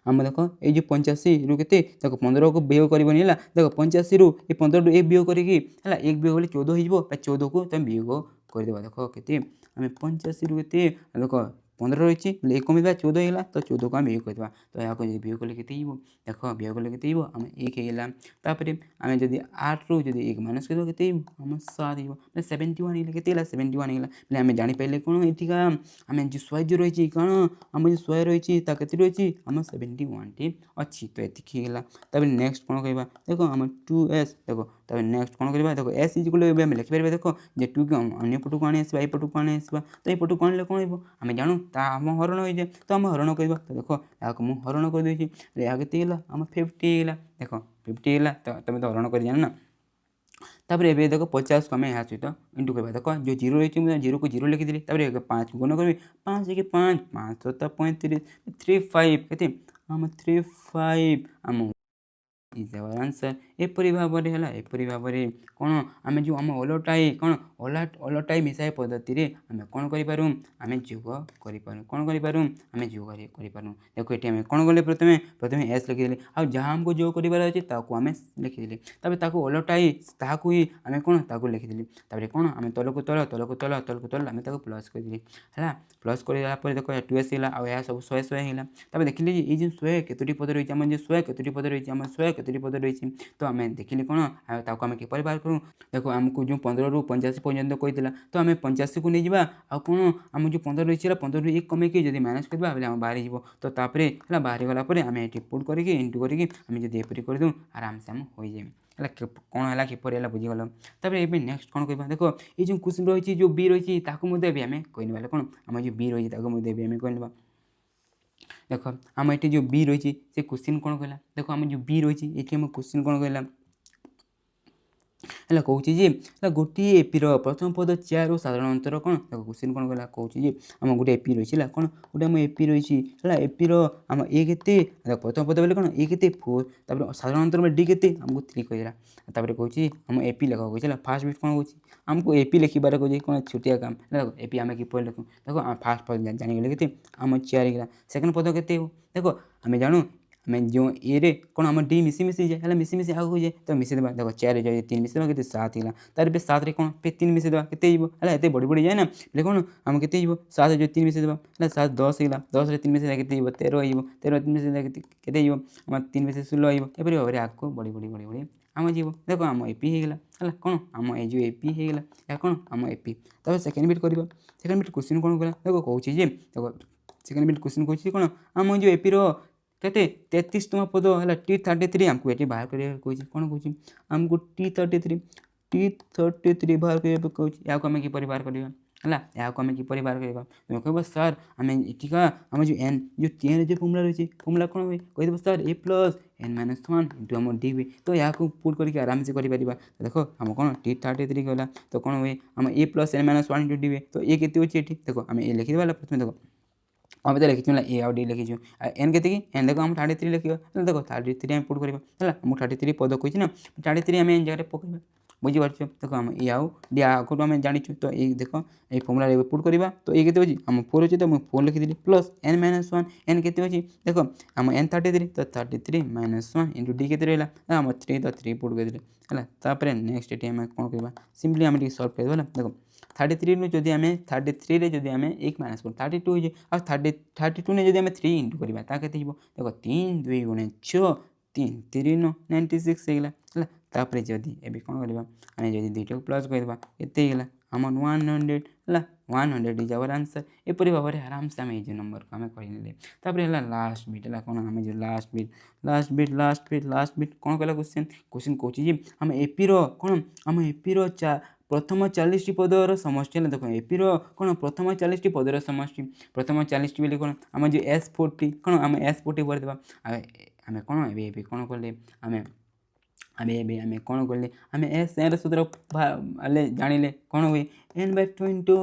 आम देख ये 85 रु के देख 15 को बियोग करनी देख 85 रु ये 15 रु 1 बियोग करके एक बियोग बोले 14 हो 14 को तुम बियोग करदे देख के आम 85 रु के देख 15 रही बोले 1 कमेदा 14 होगा तो 14 को आम बियोग करवा तो यहाँ को बियोग कले के देख बियोग कले के आम 1 होगा तापर आम जब 8 रु जब 1 माइनस कर के आम 7 हो 71 होगा के 71 होगा बोले आम जापारे कौन ये आम जो 100 जो रही कौन आम जो 100 रही के रही आम 71 टी अच्छी तो ये होगा तब नेक्स्ट कौन कह देख आम 2s देख तब नेक्स्ट कौन करवा देख s इक्वल आम लिखिपर देख जे 2 को अन्न पटू को आने यपटू को आने तो यपटू को आने कौन हो आम जानू आम हरण हो जाए तो आम हरण करवा तो देख यहाँ मुझे हरण कर देती यहाँ के आम 50 होगा देख 50 होगा तो तुम तो हरण कर जाना तापर ये देख 50 को आम यहाँ सहित इंटू करवा देख जो 0 रही मुझे 0 को 0 लिखिदी तापर 5 को गुण करी 5 एक 5 5 7 35 35 के आम 35 आम इज आवर आंसर एपरी भाव है एपरी भाव कौन आम जो आम ओलटाई कौन ओलटाई मिसाई पद्धति रे आम कौन करूँ आम जोग करूँ कौन करूँ आम जोग करूँ देख ये आम कौन कले प्रथम प्रथम एस लिखिदेली आ जहाँ आमको जोग करार अच्छे आम लिखिदेली तापर ओलटाई ताकू ही आम कौन ताकू लिखिदेली तापर कौन आम तल को तल तल को तल तल को तल आम प्लस करदेली है प्लस कर देख 2s है आ सब 100 100 है तापर देखिले ये जो 100 केतोटी पद रही आम जो 100 केतोटी पद रही आम 100 केतोटी पद रही तो आम देखिले कौन आम किपर बाहर करूँ देख आमको जो 15 रु 85 पर्यंत कही तो आम 85 को नहीं जावा आ कौन आम जो 15 रही 15 रु 1 कमेकी जब माइनस करवा बोले आम बाहर है तो तापर बाहर गलापर आम ये पुट करके इंटू करके आम जब एपरी करदूँ आराम से आम हो जाए है कौन है किपर है बुझीगल तापर ये नेक्स्ट कौन कह देख ये जो क्वेश्चन रही जो बी रही आम कहने कौन आम जो बी रही आम कहने देख आम ये जो बी रही से क्वेश्चन कौन कहला देख आम जो बी रही ये आम क्वेश्चन कौन कहला है कहे गोटे एपीर प्रथम पद 4 साधारण अंतर कौन देखो क्वेश्चन कौन कहला कहे आम गोटे एपी रही है कौन गोटे आम एपी रही है एपीर आम ए के प्रथम पद बोले कौन ए के 4 तापर साधारण अंतर में डी के आमको 3 कहला तापर कहे आम एपी लिखा कहे फास्ट बिट कौन कहे आमको एपी लिखिबार कहे कौन छोटिया काम देखो एपी आम किपर लिखूँ देखो फास्ट पद जानीगले के आम 4 होगा सेकेंड पद के देखो आम जानू आम जो ए रे कौन आम डी मिसी मिसी जाए है मिसी मिसी आगे जाए तो मिसी देवा देखो 4 जाए 3 मिसी देवा के 7 होगा तार 7 कौन पे 3 मिसी देवा के है ये बढ़ी बढ़ी जाए ना बोले कौन आम के 7 जो 3 मिसी देवा है 7 10 होगा 10 3 मिसी के 13 13 3 मिसी के आम 3 मिसी 16 एपरी भाव में आगे बढ़ी बढ़ी बढ़ी बढ़ी आम जीव देख आम एपी होगा है कौन आम ये जो एपी होगा या कौन आम एपी तब सेकेंड बिट करवा सेकेंड बिट क्वेश्चन कौन करा देख कौन देख सेकेंड बिट क्वेश्चन कौन कौन आम जो एपी केते 33तम पद है T33 आमको ये बाहर करा कौन कौन आमको T33 बाहर करने कौन या आम किपर बाहर करवा है या आम किपर बाहर करवा तुम कह सर आम एटिका आम जो एन जो टेन जो फर्मुला रही फर्मुला कौन हुए कहीदेव sir A plus N minus one into आम डी हुए तो या पुट करके आराम से कर देख आम कौन T33 गला तो कौन हुए आम A plus N minus one into D हुए तो ये केते अच्छे ये देख आम ए लिखिदेवा प्रथम देख आम तो लिखी ए आउ डी लिखी एन के एन देख आम 33 लिखा देख 33 आम पुट करवा है 33 पद कही ना 33 आम एन जगह पकड़ा बुझीपार देख आम ए आउ डी आगु आम जाचु तो ये देख ये फर्मुला पुट करवा तो ये अच्छी आम 4 अच्छे तो मुझे 4 लिखिदी plus N minus one N के अच्छी देख आम एन 33 तो 33 माइनस वन इंटू डी के रहा आम 3 तो 3 पुट करदे है नेक्स्ट ये आम कौन करवा सिंपली आम सल्व कर देख 33 नु जदि आम 33 रे जदि आम 1 माइनस कर 32 हो 32 ने जदि आम 3 इंटू करवा देख 3 2 गुणे 6 3 3 9 96 होगा है तापर जदि ए कौन करवा आम जदि दुईटा प्लस करवा ये आम 100 है 100 इज आवर आंसर एपरी भाव में आराम से आम ये नंबर को आम कर लास्ट बिट है कौन आम जो लास्ट बिट कौन कहला क्वेश्चन कौन आम एपी कौन आम एपी प्रथम 40 पदर समष्टि है देख एपी कौन प्रथम 40 पदर समष्टि प्रथम 40 बोले कौन आम जो S40 कौन आम S40 भरदेवा आम कौन ए कौन कले आम कौन कले आम एस एन सूत्र जानिले कौन हुए N bye 2 into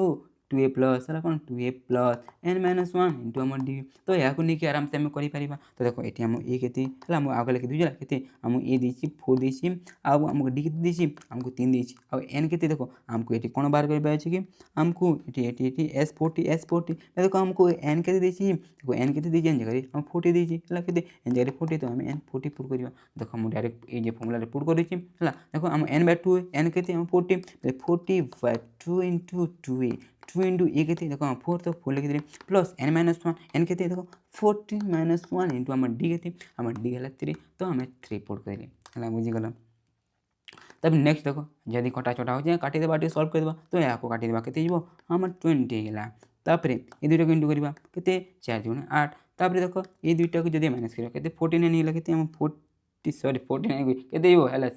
2a plus है कौन 2a plus N minus one into आम डी तो यहाँ नहीं आराम से आम कर तो देख ये आम ए के आगे लिखी दूसरा के आम ए देती 4 देती आमको डी के देती आमको 3 देती आउ एन के देख आमको ये कौन बाहर करवा अच्छे कि आमको ये S40 देखो आमको एन के देती देखो एन के एन जगह आम 40 देती है एन जगह 40 तो आम एन 40 पुट करवा देख मुझे डायरेक्ट ये फर्मुला पुट कर देखो आम एन बाय 2 एन के 40 बाय 2 इंटू 2a 2 इंटू ए के देखो 4 तो 4 लिखी plus N minus one N के देखो 40 माइनस वन इंटू आम डी के आम डी है 3 तो आम 3 पुट कर बुझीगल तब नेक्स्ट देखो जदि कटा चटा हो काटिदेवा सल्व करदेवा तो यहाँ को काटिदेवा के आम 20 होगा तापर ये दुईटा को इंटू करवा के 4 गुणे 8 तापर देख ये दुईटा को जब माइनस करवा के 49 होगा के 49 के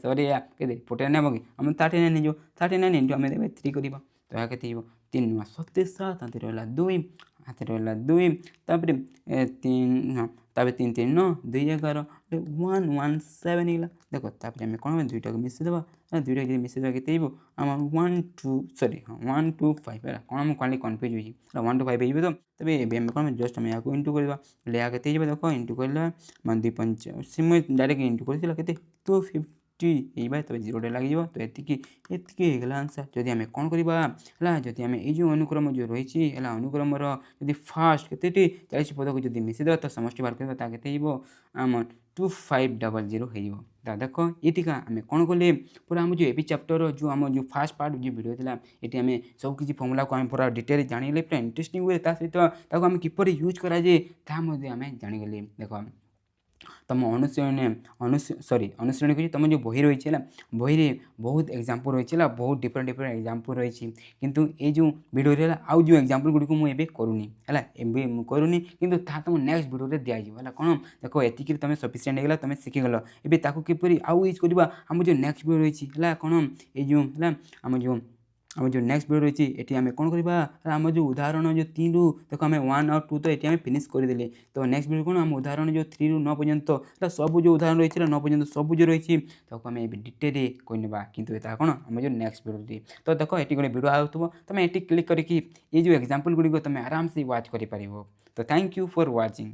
सरी या के 49 हम कि आम 39 39 इंटू आम 3 करवा तो यहाँ के 3 नुआ 27 हाथ रहा 2 हाथ रहा 2 तापर 3 हाँ तापर 3 3 9 2 11 117 होगा देख तापर आम कौन दुईटा को मिसेदेवा दुईटा जब मिसेदेवा के आम 1 2 सरी हाँ 1 2 5 है कौन आम कल कन्फ्यूज हो 1 2 5 हो तो तब कौन जस्ट आम यहाँ इंटू करवा यहाँ के देख इंटू कर 2 5 मुझे डायरेक्ट इंटू कर 250 तब 0 लगे तो ये आंसर जदि आम कौन करवा जदि आम ये अनुक्रम जो रही है अनुक्रम जब फास्ट के 40 पद को जब मिसेदेवा तो समष्टि बाहर करवा के आम 2500 हो देख ये आम कौन कले पूरा आम जो एपी चैप्टर जो आम जो फास्ट पार्ट जो वीडियो था ये आम सब किसी फर्मुला को आम पूरा डिटेल जानिले पूरा इंटरेस्टिंग हुए सहित आम किपर यूज कराए आम जानीगले देख तुम अनुश्रेणी तुम जो बही रही है बही में बहुत एग्जाम्पल रही है बहुत डिफरेंट एग्जाम्पल रही किंतु ये जो वीडियो है आउ जो एग्जाम्पल गुड़ी को मुझे करूनी है करूनी कि तुम नेक्स्ट वीडियो दिज्व है कौन देख ये तुम सफिसीयंट होगा तुम शिखीगल एवं किपर आउ यूज करवा आम जो नेक्स्ट वीडियो रही है कौन ये है आम जो नेक्स्ट वीडियो रही है आम कौन करवा आम जो उदाहरण जो 3 रु देखो आम 1 और 2 तो ये आम फिनिश करदे तो नेक्स्ट वीडियो कौन आम उदाहरण जो 3 रु 9 पर्यंत सब जो उदाहरण रही है 9 पर्यंत सब जो रही आम डिटेल कहवा कितु कौन आम जो नेक्स्ट वीडियो तो देख ये गोटे वीडियो आउथो तुम ये क्लिक करके ये जो एग्जाम्पल गुड़ी तुम आराम से वाच कर तो थैंक यू फॉर वाचिंग।